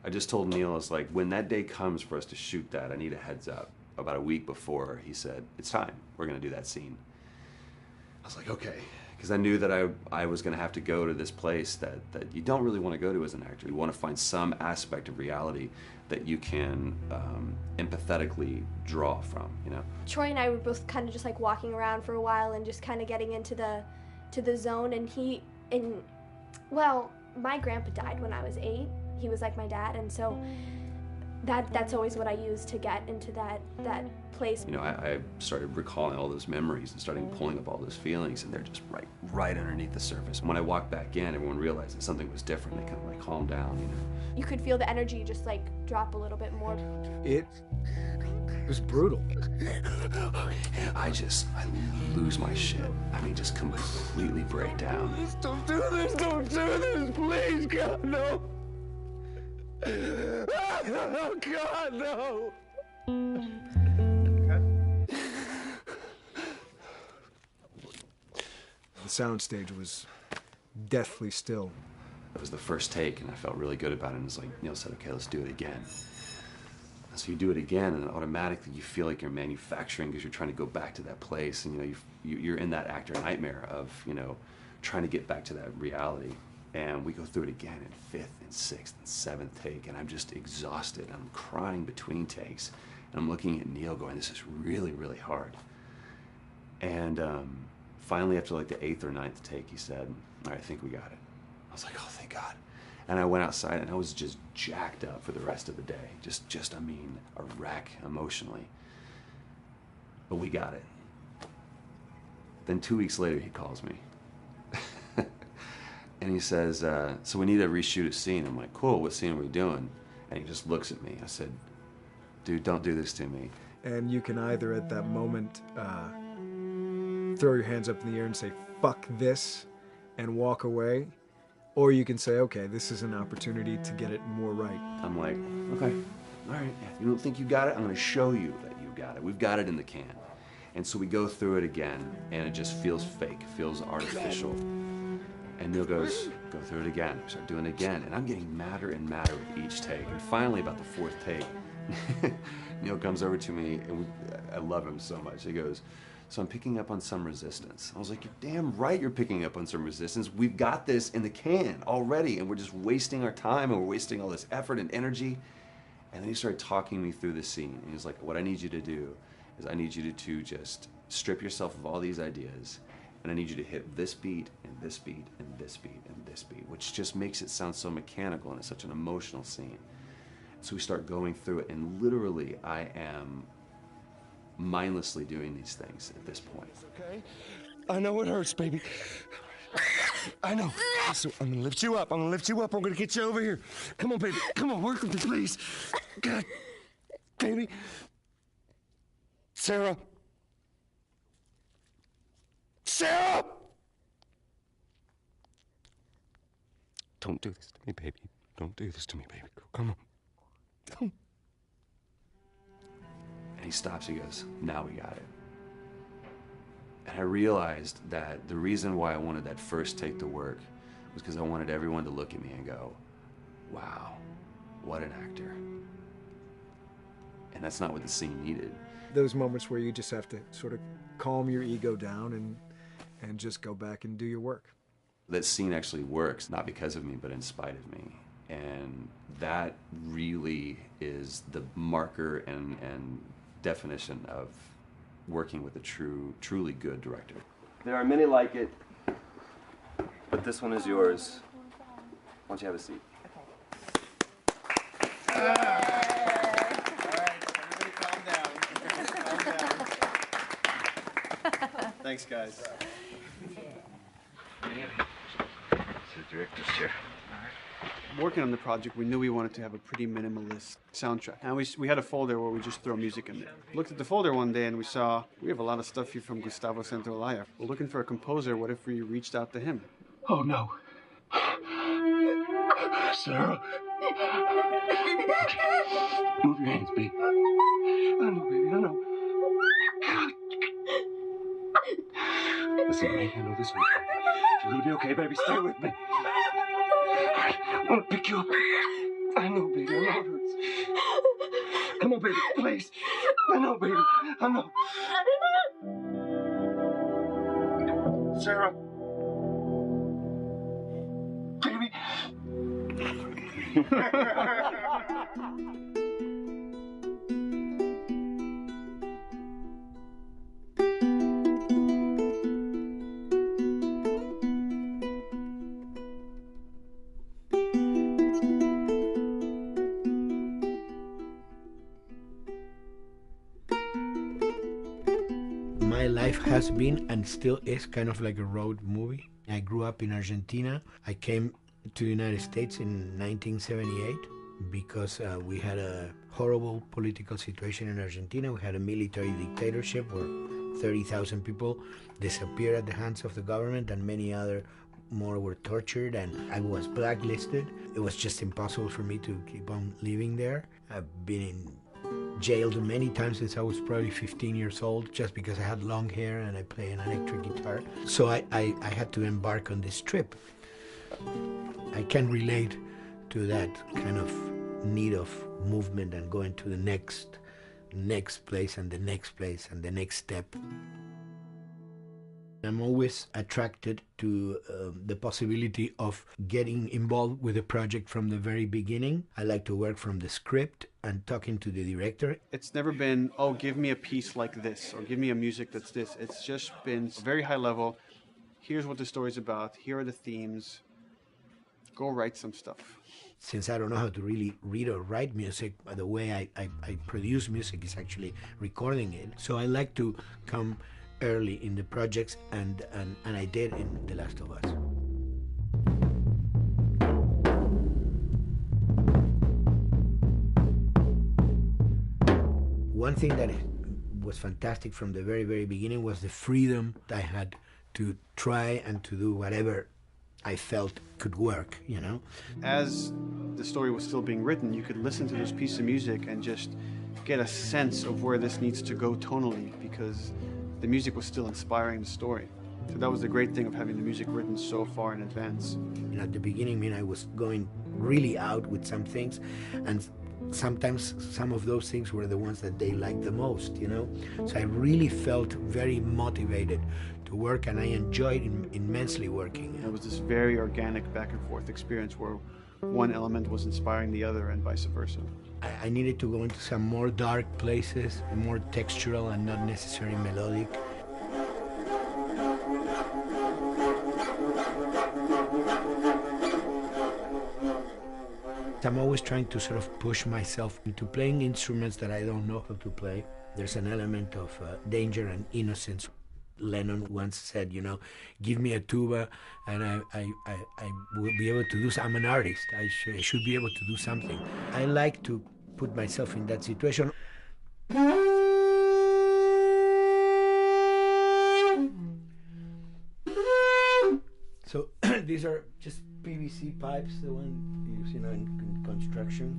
I just told Neil, I was like, when that day comes for us to shoot that, I need a heads up. About a week before, he said, it's time, we're going to do that scene. I was like, okay, because I knew that I was going to have to go to this place that you don't really want to go to as an actor. You want to find some aspect of reality that you can empathetically draw from, Troy and I were both kind of just like walking around for a while and just kind of getting into the zone, and well, my grandpa died when I was 8. He was like my dad, and so that's always what I use to get into that place. I started recalling all those memories and starting pulling up all those feelings, and they're just right underneath the surface. When I walked back in, everyone realized that something was different. They kind of calmed down, You could feel the energy just drop a little bit more. It was brutal. I lose my shit. I mean, just completely break down. Don't do this, please, God, no. Oh, God, no. The soundstage was deathly still. It was the first take, and I felt really good about it. And it's like Neil said, okay, let's do it again. And so you do it again, and automatically you feel like you're manufacturing because you're trying to go back to that place, and you're in that actor nightmare of trying to get back to that reality. And we go through it again in 5th and 6th and 7th take, and I'm just exhausted. I'm crying between takes, and I'm looking at Neil going, this is really, really hard. And finally, after the 8th or 9th take, he said, all right, I think we got it. I was like, oh, thank God. And I went outside, and I was just jacked up for the rest of the day. Just a wreck emotionally. But we got it. Then 2 weeks later, he calls me. And he says, so we need to reshoot a scene. I'm like, cool, what scene are we doing? And he just looks at me. I said, dude, don't do this to me. And you can either at that moment throw your hands up in the air and say, fuck this, and walk away, or you can say, okay, this is an opportunity to get it more right. I'm like, okay, all right, if you don't think you got it, I'm gonna show you that you got it. We've got it in the can. And so we go through it again, and it just feels fake, feels artificial. And Neil goes, go through it again. We start doing it again, and I'm getting madder and madder with each take. And finally, about the fourth take, Neil comes over to me, and I love him so much. He goes, so I'm picking up on some resistance. I was like, you're damn right you're picking up on some resistance. We've got this in the can already, and we're just wasting our time, and we're wasting all this effort and energy. And then he started talking me through the scene. And he was like, what I need you to do is I need you to just strip yourself of all these ideas, and I need you to hit this beat, and this beat, and this beat, and this beat, which just makes it sound so mechanical, and it's such an emotional scene. So we start going through it, and literally I am mindlessly doing these things at this point. Okay? I know it hurts, baby. I know. So I'm gonna lift you up. I'm gonna lift you up. I'm gonna get you over here. Come on, baby. Come on, work with me, please. God, baby. Sarah. Sarah! Don't do this to me, baby. Don't do this to me, baby. Come on. Don't. And he stops, he goes, now we got it. And I realized that the reason why I wanted that first take to work was because I wanted everyone to look at me and go, wow, what an actor. And that's not what the scene needed. Those moments where you just have to sort of calm your ego down and just go back and do your work. That scene actually works, not because of me, but in spite of me. And that really is the marker and definition of working with a truly good director. There are many like it, but this one is yours. Why don't you have a seat? Thanks, guys. The director's chair. Working on the project, we knew we wanted to have a pretty minimalist soundtrack. And we had a folder where we just throw music in there. Looked at the folder one day and we saw, we have a lot of stuff here from Gustavo Santaolalla. We're looking for a composer. What if we reached out to him? Oh, no. Sarah. Move your hands, baby. I know, baby, I know. Listen to me, I know this one. You're gonna be okay, baby. Stay with me. I'm gonna pick you up. I know, baby. I know it hurts. Come on, baby. Please. I know, baby. I know. Sarah. Baby. My life has been and still is kind of like a road movie. I grew up in Argentina. I came to the United States in 1978 because we had a horrible political situation in Argentina. We had a military dictatorship where 30,000 people disappeared at the hands of the government and many other more were tortured, and I was blacklisted. It was just impossible for me to keep on living there. I've been in jailed many times since I was probably 15 years old just because I had long hair and I play an electric guitar. So I had to embark on this trip. I can relate to that kind of need of movement and going to the next place and the next place and the next step. I'm always attracted to the possibility of getting involved with a project from the very beginning. I like to work from the script and talking to the director. It's never been, oh, give me a piece like this or give me a music that's this. It's just been very high level. Here's what the story's about. Here are the themes. Go write some stuff. Since I don't know how to really read or write music, the way I produce music is actually recording it. So I like to come early in the projects, and I did in The Last of Us. one thing that was fantastic from the very, very beginning was the freedom I had to try and to do whatever I felt could work, you know? As the story was still being written, you could listen to this piece of music and just get a sense of where this needs to go tonally, because the music was still inspiring the story. So that was the great thing of having the music written so far in advance. You know, at the beginning, I was going really out with some things, and sometimes some of those things were the ones that they liked the most, you know? So I really felt very motivated to work, and I enjoyed immensely working. It was this very organic back and forth experience where one element was inspiring the other and vice versa. I needed to go into some more dark places, more textural and not necessarily melodic. I'm always trying to sort of push myself into playing instruments that I don't know how to play. There's an element of danger and innocence. Lennon once said, you know, give me a tuba and I will be able to do something. I'm an artist. I should be able to do something. I like to put myself in that situation. So these are just PVC pipes, the one you use, you know, in construction.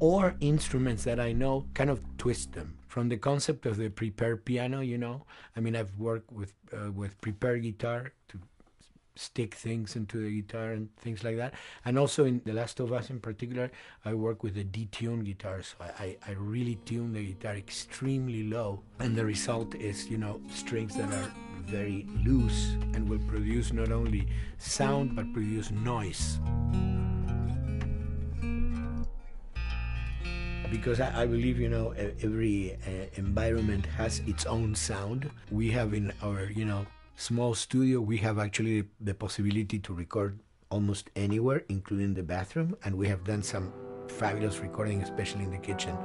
Or instruments that I know, kind of twist them. From the concept of the prepared piano, you know, I mean, I've worked with prepared guitar to stick things into the guitar and things like that. And also in The Last of Us in particular, I work with a detuned guitar. So I really tune the guitar extremely low. And the result is, you know, strings that are very loose and will produce not only sound, but produce noise. Because I believe, you know, every environment has its own sound. We have in our, you know, small studio, we have actually the possibility to record almost anywhere, including the bathroom, and we have done some fabulous recording, especially in the kitchen.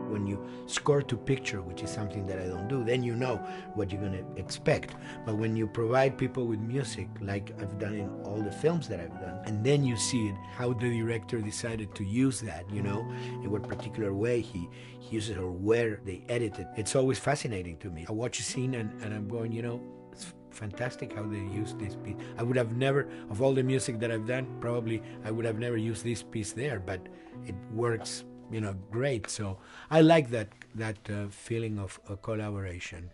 When you score to picture, which is something that I don't do, then you know what you're going to expect. But when you provide people with music, like I've done in all the films that I've done, and then you see it, how the director decided to use that, you know, in what particular way he uses or where they edit it. It's always fascinating to me. I watch a scene and I'm going, you know, it's fantastic how they use this piece. I would have never, of all the music that I've done, probably I would have never used this piece there, but it works, you know, great. So I like that feeling of collaboration.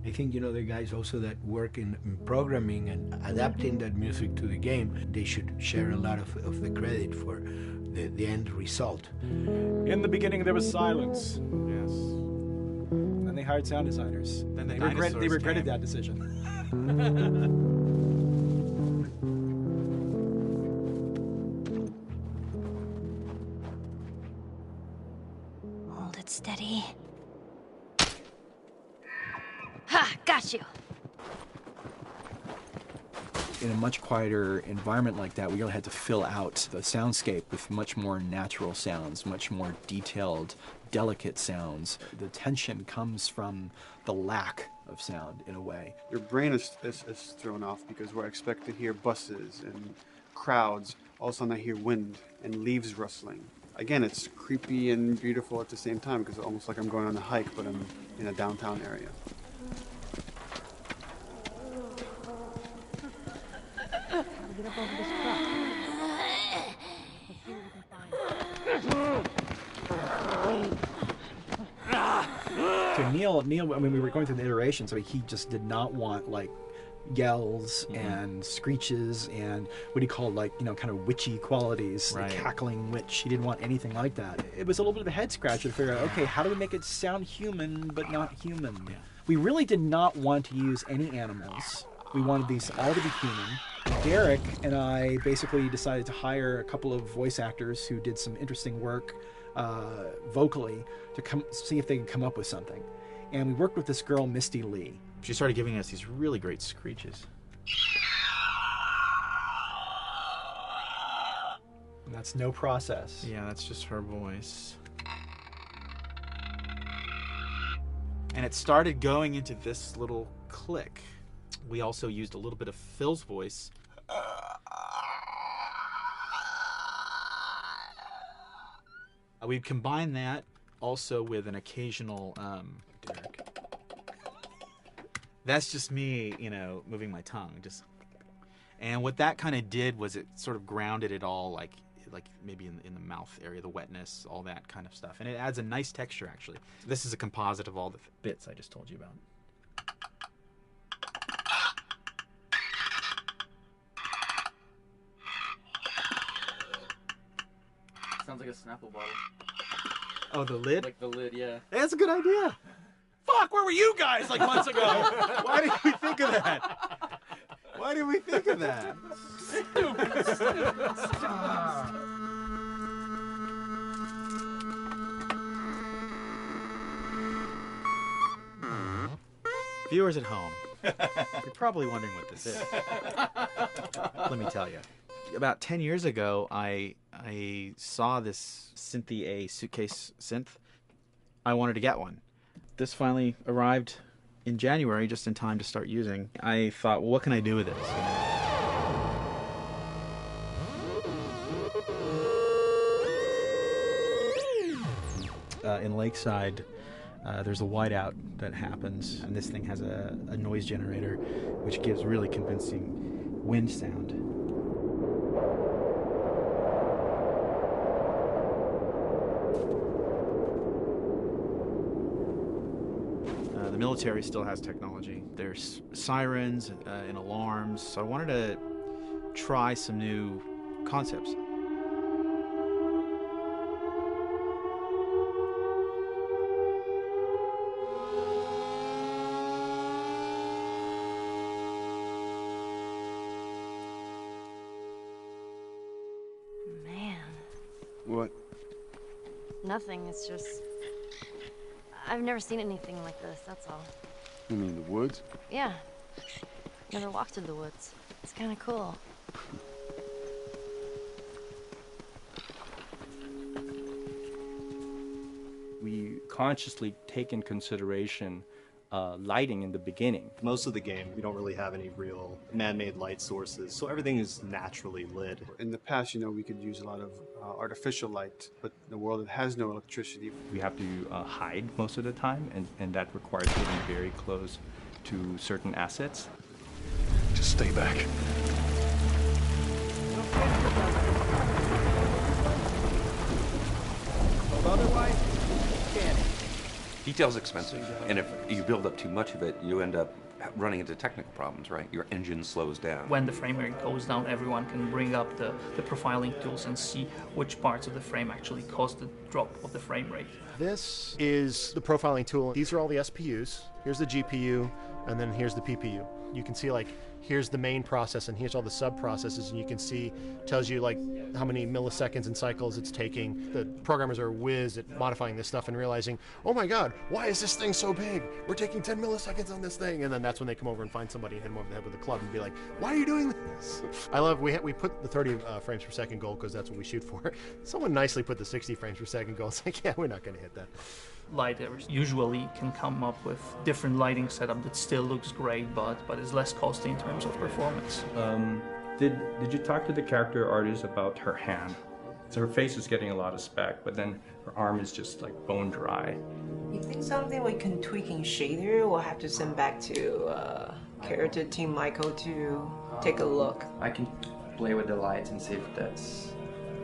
I think, you know, the guys also that work in programming and adapting that music to the game, they should share a lot of the credit for the end result. In the beginning, there was silence. Yes. Then they hired sound designers. Then they regretted that decision. Hold it steady. Ha! Got you! In a much quieter environment like that, we really had to fill out the soundscape with much more natural sounds, much more detailed, delicate sounds. The tension comes from the lack of sound, in a way. Your brain is thrown off because where I expect to hear buses and crowds, all of a sudden I hear wind and leaves rustling. Again, it's creepy and beautiful at the same time because it's almost like I'm going on a hike, but I'm in a downtown area. Get up over this truck. So Neil, I mean, we were going through the iterations, so he just did not want, like, yells and screeches and what he called kind of witchy qualities, Right. the cackling witch. He didn't want anything like that. It was a little bit of a head scratcher to figure out, okay, how do we make it sound human but not human? Yeah. We really did not want to use any animals. We wanted these all to be human. Derek and I basically decided to hire a couple of voice actors who did some interesting work vocally to see if they could come up with something. And we worked with this girl, Misty Lee. She started giving us these really great screeches. And that's no process. Yeah, that's just her voice. And it started going into this little click. We also used a little bit of Phil's voice. We'd combine that also with an occasional Derek. That's just me, moving my tongue. And what that kind of did was it sort of grounded it all, like maybe in the mouth area, the wetness, all that kind of stuff. And it adds a nice texture, actually. This is a composite of all the bits I just told you about. Sounds like a Snapple bottle. Oh, the lid? Like the lid, yeah. Hey, that's a good idea. Fuck, where were you guys like months ago? Why didn't we think of that? Why did we think of that? Viewers at home, you're probably wondering what this is. Let me tell you. About 10 years ago, I saw this Synthy A suitcase synth. I wanted to get one. This finally arrived in January, just in time to start using. I thought, well, what can I do with this? In Lakeside, there's a whiteout that happens, and this thing has a noise generator, which gives really convincing wind sound. The military still has technology. There's sirens and alarms, so I wanted to try some new concepts. Man. What? Nothing. It's just... I've never seen anything like this, that's all. You mean the woods? Yeah. Never walked through the woods. It's kind of cool. We consciously take in consideration lighting in the beginning. Most of the game, we don't really have any real man-made light sources, so everything is naturally lit. In the past, we could use a lot of artificial light, but in a world that has no electricity, We have to hide most of the time, and that requires getting very close to certain assets. Just stay back. Otherwise, can't. Detail's expensive, and if you build up too much of it, you end up running into technical problems, right? Your engine slows down. When the frame rate goes down, everyone can bring up the profiling tools and see which parts of the frame actually cause the drop of the frame rate. This is the profiling tool. These are all the SPUs. Here's the GPU, and then here's the PPU. You can see here's the main process and here's all the sub-processes, and you can see, tells you how many milliseconds and cycles it's taking. The programmers are whiz at modifying this stuff and realizing, oh my god, why is this thing so big? We're taking 10 milliseconds on this thing. And then that's when they come over and find somebody and hit them over the head with a club and be like, why are you doing this? I love, we put the 30 frames per second goal because that's what we shoot for. Someone nicely put the 60 frames per second goal. It's like, yeah, we're not going to hit that. Lighters usually can come up with different lighting setup that still looks great, but is less costly in terms of performance. Did you talk to the character artist about her hand? So her face is getting a lot of spec, but then her arm is just like bone dry. You think something we can tweak in shader? We'll have to send back to character team Michael to take a look. I can play with the lights and see if that's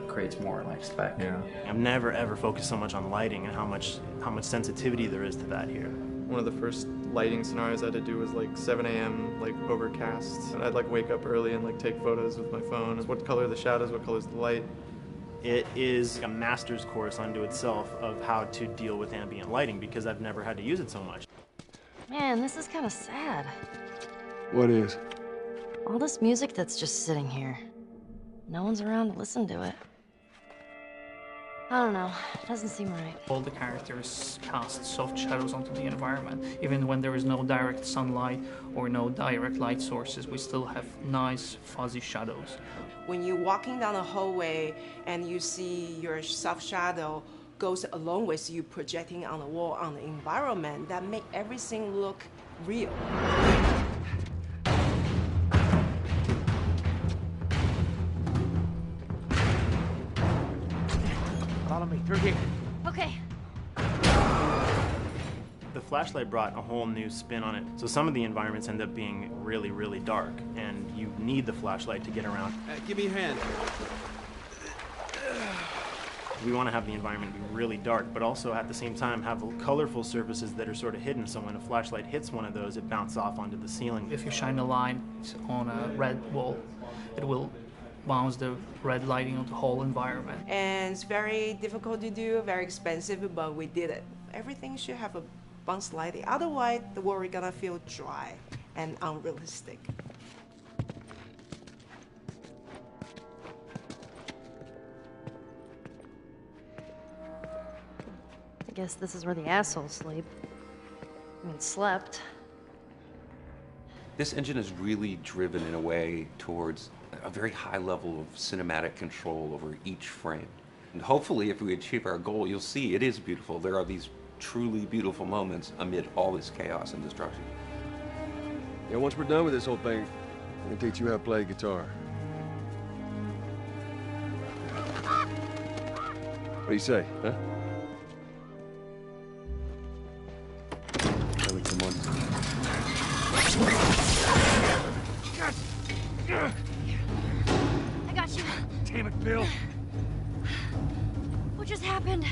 creates more like spec. Yeah. I've never ever focused so much on lighting and how much sensitivity there is to that here. One of the first lighting scenarios I had to do was like 7 a.m. like overcast, and I'd like wake up early and like take photos with my phone. What color are the shadows? What color is the light? It is a master's course unto itself of how to deal with ambient lighting because I've never had to use it so much. Man, this is kind of sad. What is? All this music that's just sitting here. No one's around to listen to it. I don't know. It doesn't seem right. All the characters cast soft shadows onto the environment. Even when there is no direct sunlight or no direct light sources, we still have nice fuzzy shadows. When you're walking down a hallway and you see your soft shadow goes along with you projecting on the wall on the environment, that make everything look real. Follow me through here. Okay. The flashlight brought a whole new spin on it. So some of the environments end up being really, really dark, and you need the flashlight to get around. Give me your hand. We want to have the environment be really dark, but also at the same time have colorful surfaces that are sort of hidden, so when a flashlight hits one of those, it bounces off onto the ceiling. If you shine a light on a red wall, it will bounce the red lighting on the whole environment. And it's very difficult to do, very expensive, but we did it. Everything should have a bounce lighting, otherwise the world is gonna feel dry and unrealistic. I guess this is where the assholes sleep. I mean, slept. This engine is really driven in a way towards a very high level of cinematic control over each frame. And hopefully, if we achieve our goal, you'll see it is beautiful. There are these truly beautiful moments amid all this chaos and destruction. Yeah, once we're done with this whole thing, I'm gonna teach you how to play guitar. What do you say, huh? Ellie, come on. I got you. Damn it, Bill. What just happened?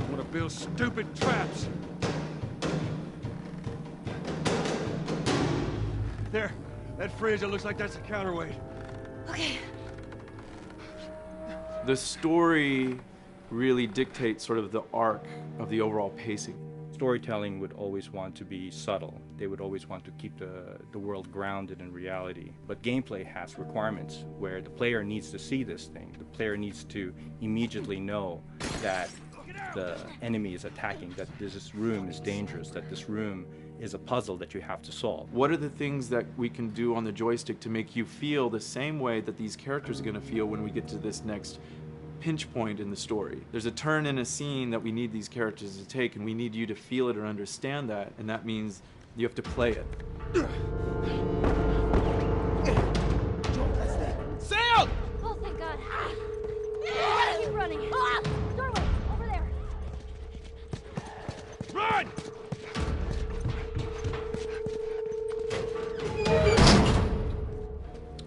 One of Bill's stupid traps. There, that fridge, it looks like that's a counterweight. Okay. The story really dictates sort of the arc of the overall pacing. Storytelling would always want to be subtle. They would always want to keep the world grounded in reality. But gameplay has requirements where the player needs to see this thing. The player needs to immediately know that the enemy is attacking, that this room is dangerous, that this room is a puzzle that you have to solve. What are the things that we can do on the joystick to make you feel the same way that these characters are going to feel when we get to this next pinch point in the story? There's a turn in a scene that we need these characters to take, and we need you to feel it or understand that, and that means you have to play it. Sail! Oh, thank God. Keep running. Doorway, over there. Run!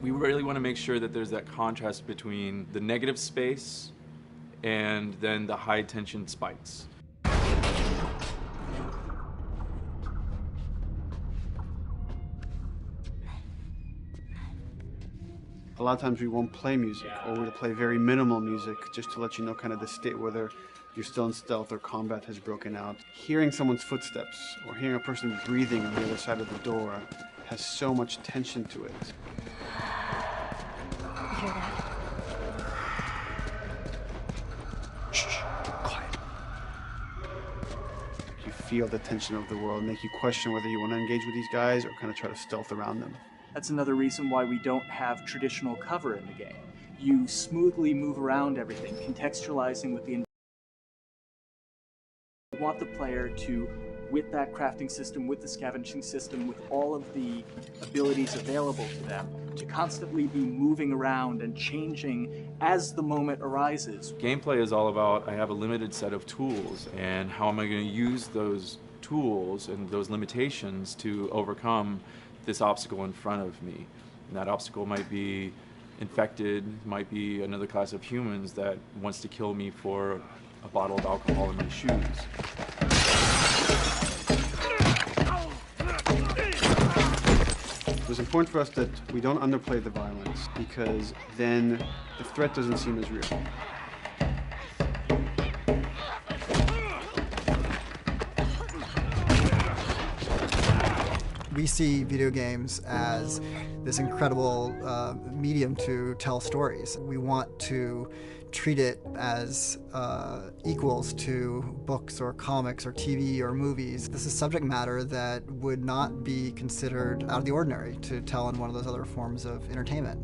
We really want to make sure that there's that contrast between the negative space and then the high tension spikes. A lot of times we won't play music, or we'll play very minimal music just to let you know kind of the state, whether you're still in stealth or combat has broken out. Hearing someone's footsteps or hearing a person breathing on the other side of the door has so much tension to it. You hear that? Shh, quiet. You feel the tension of the world, make you question whether you want to engage with these guys or kind of try to stealth around them. That's another reason why we don't have traditional cover in the game. You smoothly move around everything, contextualizing with the environment. You want the player to, with that crafting system, with the scavenging system, with all of the abilities available to them, to constantly be moving around and changing as the moment arises. Gameplay is all about, I have a limited set of tools, and how am I going to use those tools and those limitations to overcome this obstacle in front of me. And that obstacle might be infected, might be another class of humans that wants to kill me for a bottle of alcohol in my shoes. was important for us that we don't underplay the violence, because then the threat doesn't seem as real. We see video games as this incredible medium to tell stories. We want to treat it as equals to books or comics or TV or movies. This is subject matter that would not be considered out of the ordinary to tell in one of those other forms of entertainment.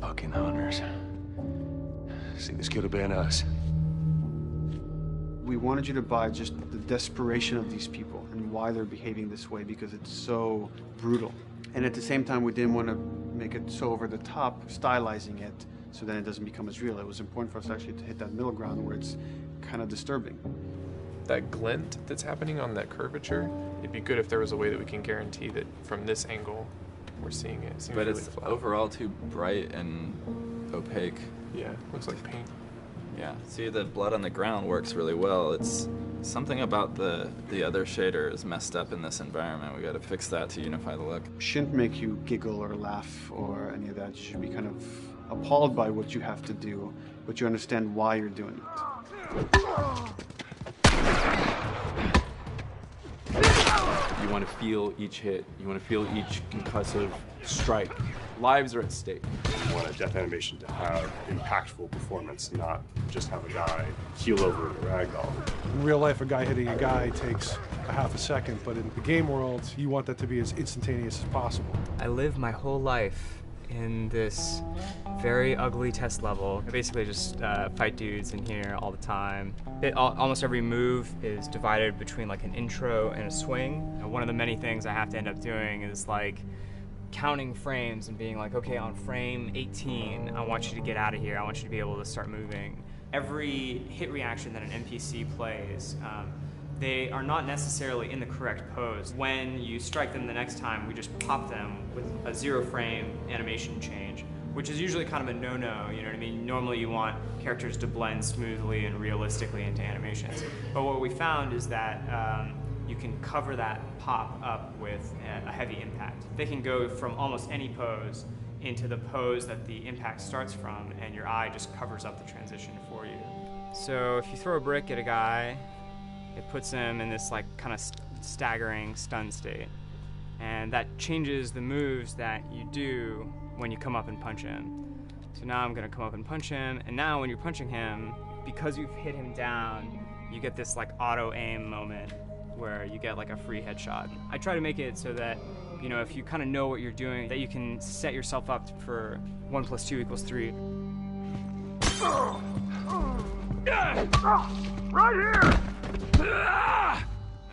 Fucking hunters. See, this could have been us. We wanted you to buy just the desperation of these people and why they're behaving this way, because it's so brutal. And at the same time, we didn't want to make it so over the top, stylizing it, so then it doesn't become as real. It was important for us actually to hit that middle ground where it's kind of disturbing. That glint that's happening on that curvature, it'd be good if there was a way that we can guarantee that from this angle we're seeing it. But really it's flat. Overall too bright and opaque. Yeah, looks like paint. Yeah, see, the blood on the ground works really well. It's something about the other shader is messed up in this environment. We got to fix that to unify the look. Shouldn't make you giggle or laugh or any of that. You should be kind of appalled by what you have to do, but you understand why you're doing it. You want to feel each hit. You want to feel each concussive strike. Lives are at stake. You want a death animation to have impactful performance, not just have a guy keel over in a ragdoll. In real life, a guy hitting a guy takes a half a second, but in the game world, you want that to be as instantaneous as possible. I lived my whole life in this very ugly test level. I basically just fight dudes in here all the time. Almost every move is divided between like an intro and a swing. One of the many things I have to end up doing is like counting frames and being like, okay, on frame 18, I want you to get out of here. I want you to be able to start moving. Every hit reaction that an NPC plays, they are not necessarily in the correct pose. When you strike them the next time, we just pop them with a 0 frame animation change, which is usually kind of a no-no, you know what I mean? Normally you want characters to blend smoothly and realistically into animations. But what we found is that you can cover that pop up with a heavy impact. They can go from almost any pose into the pose that the impact starts from, and your eye just covers up the transition for you. So if you throw a brick at a guy, it puts him in this like kind of staggering stun state. And that changes the moves that you do when you come up and punch him. So now I'm gonna come up and punch him, and now when you're punching him, because you've hit him down, you get this like auto aim moment where you get like a free headshot. I try to make it so that, you know, if you kind of know what you're doing, that you can set yourself up for 1 + 2 = 3. Right here!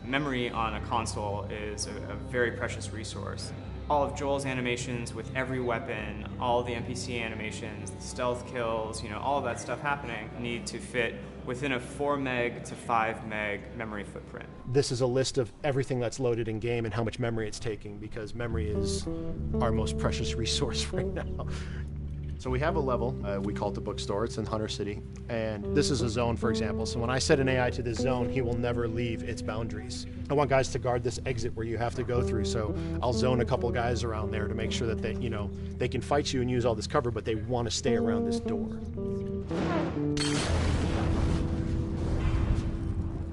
Memory on a console is a very precious resource. All of Joel's animations with every weapon, all the NPC animations, the stealth kills, you know, all of that stuff happening need to fit within a 4 meg to 5 meg memory footprint. This is a list of everything that's loaded in game and how much memory it's taking, because memory is our most precious resource right now. So we have a level, we call it the bookstore, it's in Hunter City, and this is a zone, for example. So when I set an AI to this zone, he will never leave its boundaries. I want guys to guard this exit where you have to go through, so I'll zone a couple guys around there to make sure that they, you know, they can fight you and use all this cover, but they want to stay around this door.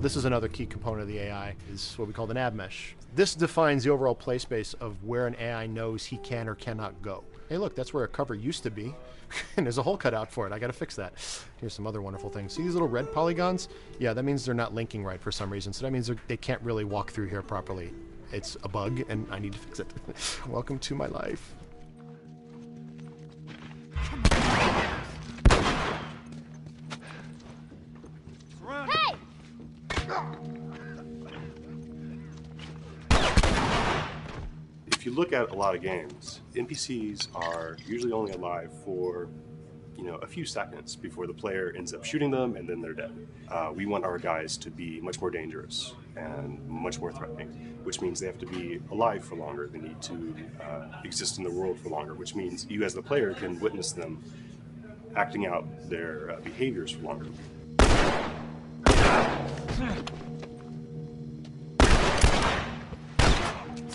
This is another key component of the AI, is what we call the nav mesh. This defines the overall play space of where an AI knows he can or cannot go. Hey look, that's where a cover used to be, and there's a hole cut out for it. I gotta fix that. Here's some other wonderful things. See these little red polygons? Yeah, that means they're not linking right for some reason, so that means they can't really walk through here properly. It's a bug, and I need to fix it. Welcome to my life. Hey! If you look at a lot of games, NPCs are usually only alive for, you know, a few seconds before the player ends up shooting them and then they're dead. We want our guys to be much more dangerous and much more threatening, which means they have to be alive for longer. They need to exist in the world for longer, which means you as the player can witness them acting out their behaviors for longer.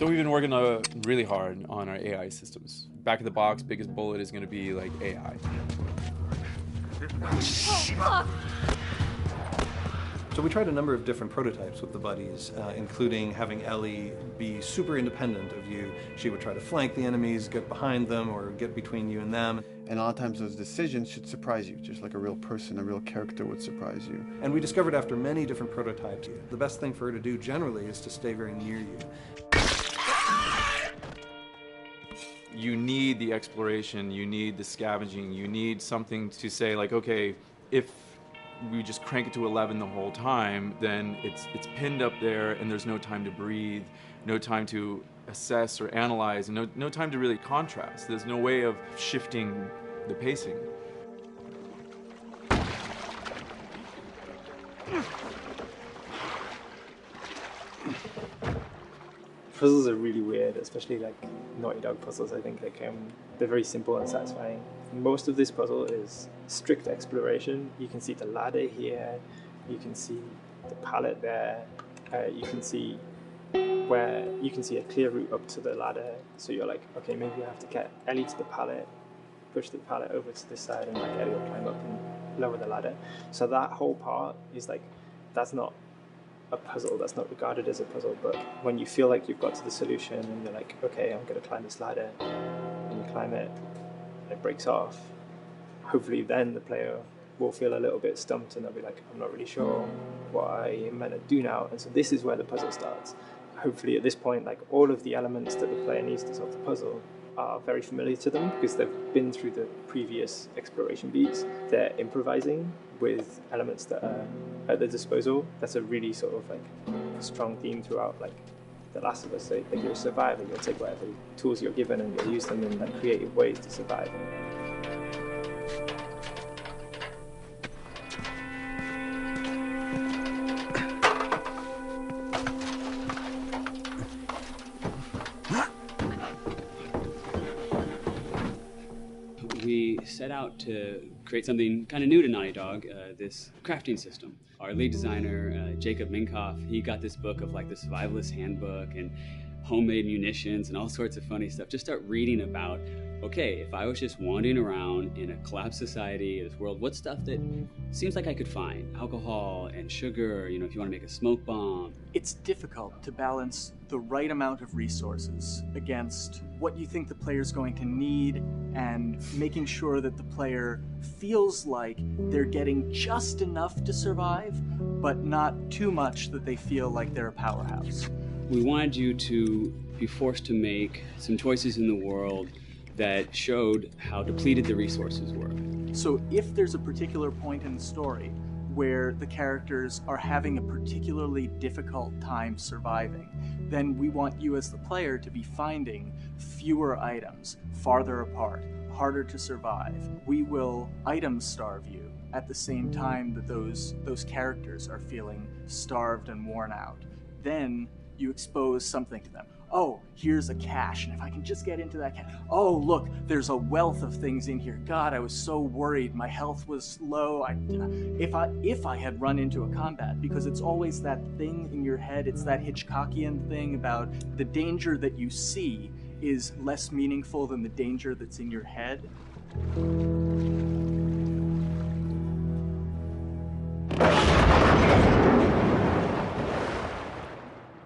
So we've been working really hard on our AI systems. Back of the box, biggest bullet is going to be like AI. So we tried a number of different prototypes with the buddies, including having Ellie be super independent of you. She would try to flank the enemies, get behind them, or get between you and them. And a lot of times those decisions should surprise you, just like a real person, a real character would surprise you. And we discovered after many different prototypes, the best thing for her to do generally is to stay very near you. You need the exploration, you need the scavenging, you need something to say like, okay, if we just crank it to 11 the whole time, then it's pinned up there and there's no time to breathe, no time to assess or analyze, and no time to really contrast. There's no way of shifting the pacing. Puzzles are really weird, especially like Naughty Dog puzzles. I think they're very simple and satisfying. Most of this puzzle is strict exploration. You can see the ladder here, you can see the pallet there, you can see a clear route up to the ladder. So you're like, okay, maybe you have to get Ellie to the pallet, push the pallet over to this side, and like Ellie will climb up and lower the ladder. So that whole part is like, that's not a puzzle, that's not regarded as a puzzle, but when you feel like you've got to the solution and you're like, okay, I'm going to climb this ladder, and you climb it, and it breaks off, hopefully then the player will feel a little bit stumped and they'll be like, I'm not really sure what I am meant to do now, and so this is where the puzzle starts. Hopefully at this point, like all of the elements that the player needs to solve the puzzle are very familiar to them because they've been through the previous exploration beats. They're improvising with elements that are at their disposal. That's a really sort of like strong theme throughout like The Last of Us. So, like you're a survivor, you'll take whatever tools you're given and you'll use them in like creative ways to survive. We set out to create something kind of new to Naughty Dog, this crafting system. Our lead designer, Jacob Minkoff, he got this book of like the survivalist handbook and homemade munitions and all sorts of funny stuff. Just start reading about, okay, if I was just wandering around in a collapsed society, this world, what stuff that seems like I could find? Alcohol and sugar, you know, if you want to make a smoke bomb. It's difficult to balance the right amount of resources against what you think the player's going to need and making sure that the player feels like they're getting just enough to survive, but not too much that they feel like they're a powerhouse. We wanted you to be forced to make some choices in the world that showed how depleted the resources were. So if there's a particular point in the story where the characters are having a particularly difficult time surviving, then we want you as the player to be finding fewer items, farther apart, harder to survive. We will item starve you at the same time that those characters are feeling starved and worn out. Then you expose something to them. Oh, here's a cache, and if I can just get into that cache. Oh, look, there's a wealth of things in here. God, I was so worried. My health was low. If I had run into a combat, because it's always that thing in your head, it's that Hitchcockian thing about the danger that you see is less meaningful than the danger that's in your head.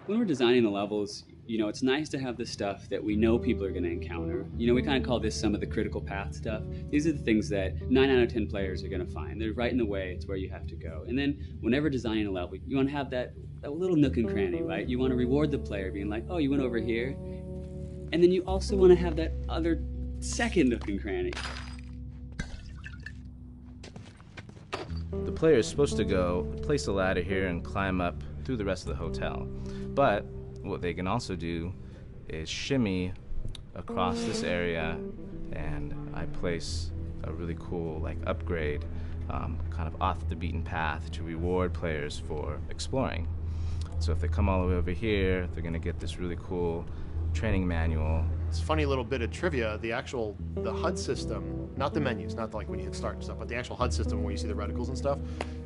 When we're designing the levels, you know, it's nice to have the stuff that we know people are going to encounter. You know, we kind of call this some of the critical path stuff. These are the things that 9 out of 10 players are going to find. They're right in the way. It's where you have to go. And then whenever designing a level, you want to have that little nook and cranny, right? You want to reward the player being like, oh, you went over here. And then you also want to have that other second nook and cranny. The player is supposed to go place a ladder here and climb up through the rest of the hotel. But what they can also do is shimmy across this area, and I place a really cool like upgrade kind of off the beaten path to reward players for exploring. So if they come all the way over here, they're going to get this really cool training manual It's a funny little bit of trivia. The HUD system, not the menus, not like when you hit start and stuff, but the actual HUD system where you see the reticles and stuff,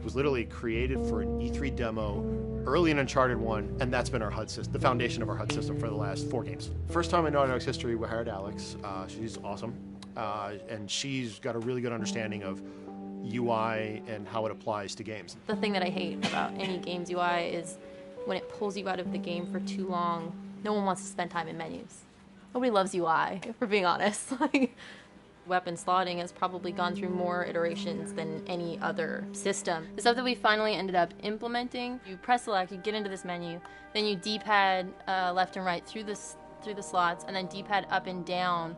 was literally created for an E3 demo early in Uncharted 1, and that's been our HUD system, the foundation of our HUD system for the last 4 games. First time in Naughty Dog's history, we hired Alex. She's awesome, and she's got a really good understanding of UI and how it applies to games. The thing that I hate about any game's UI is when it pulls you out of the game for too long. No one wants to spend time in menus. Nobody loves UI, if we're being honest. Like, weapon slotting has probably gone through more iterations than any other system. The stuff that we finally ended up implementing, you press select, you get into this menu, then you D-pad left and right through the slots, and then D-pad up and down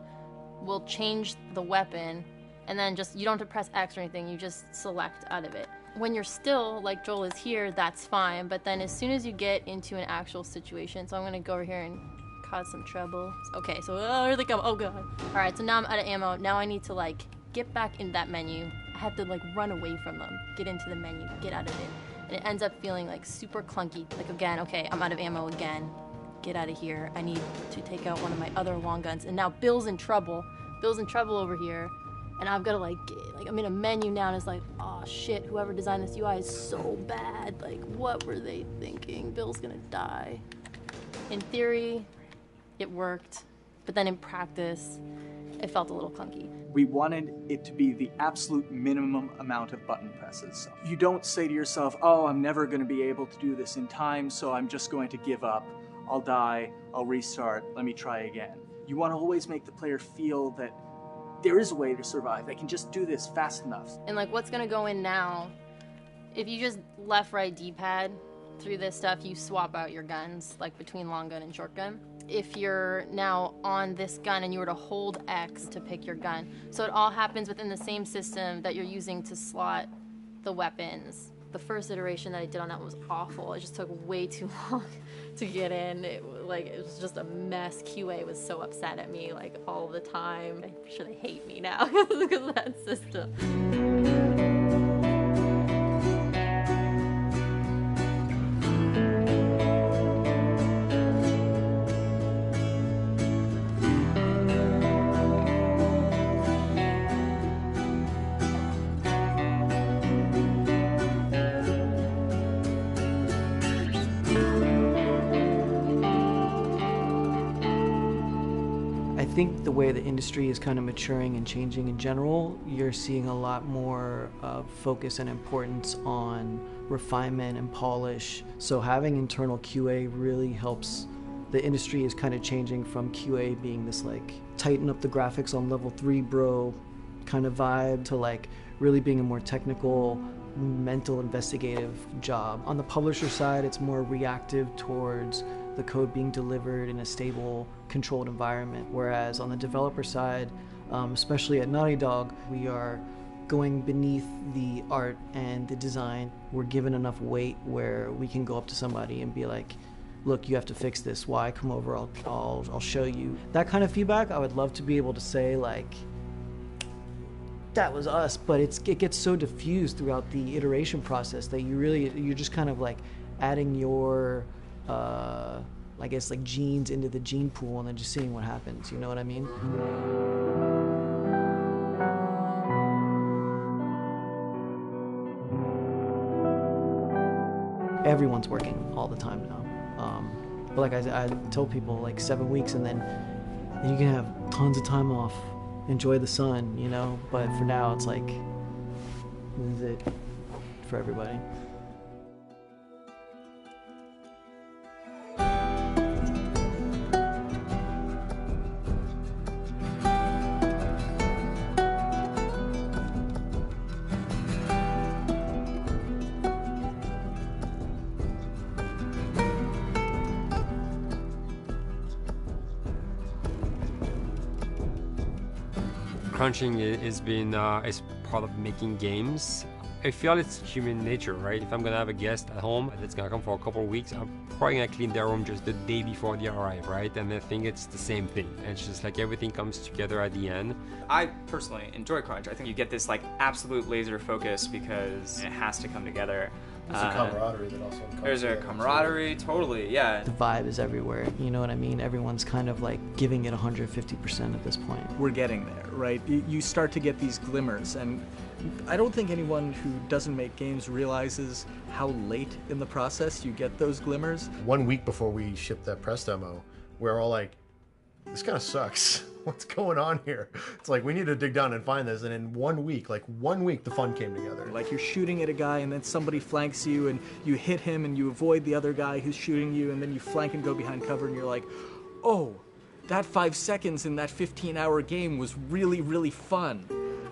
will change the weapon, and then just, you don't have to press X or anything, you just select out of it. When you're still, like Joel is here, that's fine, but then as soon as you get into an actual situation, so I'm gonna go over here and cause some trouble. Okay, so here they come, oh god. All right, so now I'm out of ammo. Now I need to like get back in that menu. I have to like run away from them, get into the menu, get out of it. And it ends up feeling like super clunky. Like again, okay, I'm out of ammo again. Get out of here. I need to take out one of my other long guns. And now Bill's in trouble. Bill's in trouble over here. And I've got to like I'm in a menu now and it's like, oh shit, whoever designed this UI is so bad. Like, what were they thinking? Bill's gonna die. In theory, it worked, but then in practice, it felt a little clunky. We wanted it to be the absolute minimum amount of button presses. You don't say to yourself, oh, I'm never going to be able to do this in time, so I'm just going to give up. I'll die, I'll restart, let me try again. You want to always make the player feel that there is a way to survive. They can just do this fast enough. And like what's gonna go in now, if you just left, right, D-pad through this stuff, you swap out your guns, like between long gun and short gun. If you're now on this gun and you were to hold X to pick your gun. So it all happens within the same system that you're using to slot the weapons. The first iteration that I did on that was awful. It just took way too long to get in. It was just a mess. QA was so upset at me like all the time. I'm sure they hate me now because of that system. I think the way the industry is kind of maturing and changing in general, you're seeing a lot more focus and importance on refinement and polish. So having internal QA really helps. The industry is kind of changing from QA being this like tighten up the graphics on level 3 bro kind of vibe to like really being a more technical, mental investigative job. On the publisher side, it's more reactive towards the code being delivered in a stable, controlled environment. Whereas on the developer side, especially at Naughty Dog, we are going beneath the art and the design. We're given enough weight where we can go up to somebody and be like, look, you have to fix this. Why? Come over, I'll show you. That kind of feedback, I would love to be able to say like, that was us, but it gets so diffused throughout the iteration process that you're just kind of like adding your I guess like genes into the gene pool and then just seeing what happens, you know what I mean? Everyone's working all the time now. But like I tell people, like 7 weeks and then you can have tons of time off, enjoy the sun, you know? But for now, it's like, this is it for everybody. Crunching is been is part of making games. I feel it's human nature, right? If I'm gonna have a guest at home that's gonna come for a couple of weeks, I'm probably gonna clean their room just the day before they arrive, right? And I think it's the same thing. It's just like everything comes together at the end. I personally enjoy crunch. I think you get this like absolute laser focus because it has to come together. There's a camaraderie that also comes There's a together. camaraderie, totally, yeah. The vibe is everywhere, you know what I mean? Everyone's kind of like giving it 150% at this point. We're getting there, right? You start to get these glimmers, and I don't think anyone who doesn't make games realizes how late in the process you get those glimmers. 1 week before we shipped that press demo, we're all like, this kind of sucks. What's going on here? It's like, we need to dig down and find this. And in 1 week, the fun came together. Like you're shooting at a guy and then somebody flanks you and you hit him and you avoid the other guy who's shooting you and then you flank and go behind cover and you're like, oh, that 5 seconds in that 15-hour game was really, really fun.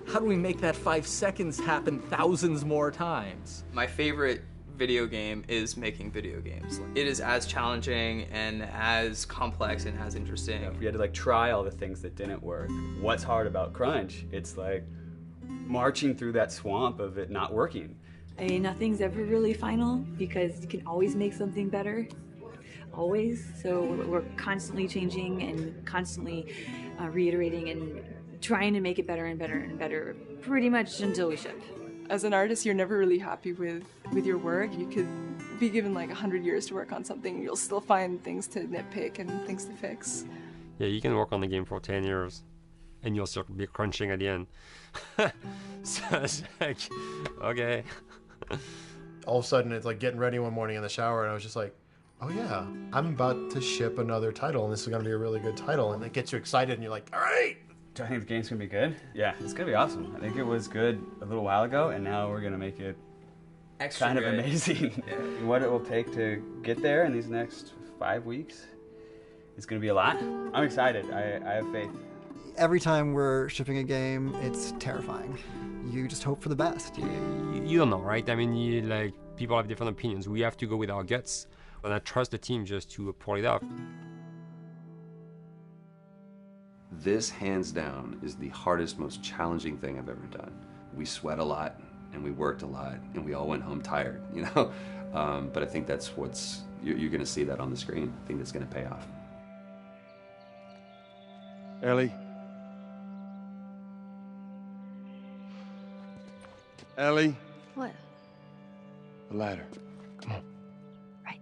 How do we make that 5 seconds happen thousands more times? My favorite video game is making video games. It is as challenging and as complex and as interesting. If we had to like try all the things that didn't work, what's hard about Crunch? It's like marching through that swamp of it not working. I mean, nothing's ever really final because you can always make something better. Always. So we're constantly changing and constantly reiterating and trying to make it better and better and better pretty much until we ship. As an artist, you're never really happy with your work. You could be given like 100 years to work on something, and you'll still find things to nitpick and things to fix. Yeah, you can work on the game for 10 years and you'll still be crunching at the end. So it's like, okay. All of a sudden, it's like getting ready one morning in the shower, and I was just like, oh yeah, I'm about to ship another title, and this is going to be a really good title. And it gets you excited, and you're like, all right. Do I think the game's gonna be good? Yeah, it's gonna be awesome. I think it was good a little while ago, and now we're gonna make it extra kind of good. amazing. Yeah. What it will take to get there in these next 5 weeks, it's gonna be a lot. I'm excited. I have faith. Every time we're shipping a game, it's terrifying. You just hope for the best. You don't know, right? I mean, people have different opinions. We have to go with our guts, and I trust the team just to pull it off. This, hands down, is the hardest, most challenging thing I've ever done. We sweat a lot, and we worked a lot, and we all went home tired, you know? But I think that's you're gonna see that on the screen. I think that's gonna pay off. Ellie? Ellie? What? The ladder. Come on. Right.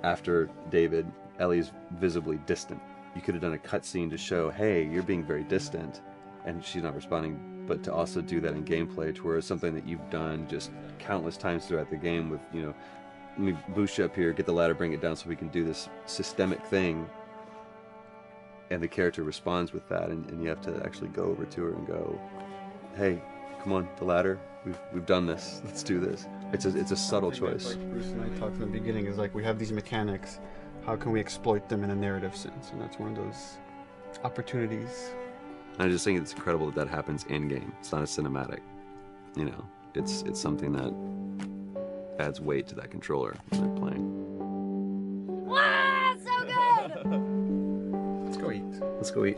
After David, Ellie's visibly distant. You could have done a cutscene to show, hey, you're being very distant, and she's not responding, but to also do that in gameplay to where it's something that you've done just countless times throughout the game with, you know, let me boost you up here, get the ladder, bring it down so we can do this systemic thing, and the character responds with that, and you have to actually go over to her and go, hey, come on, the ladder, we've done this, let's do this. It's a subtle choice. Like Bruce and I talked in the beginning, is like we have these mechanics, how can we exploit them in a narrative sense? And that's one of those opportunities. I just think it's incredible that happens in game. It's not a cinematic, you know. It's something that adds weight to that controller when they're playing. Wow, so good! Let's go eat. Let's go eat.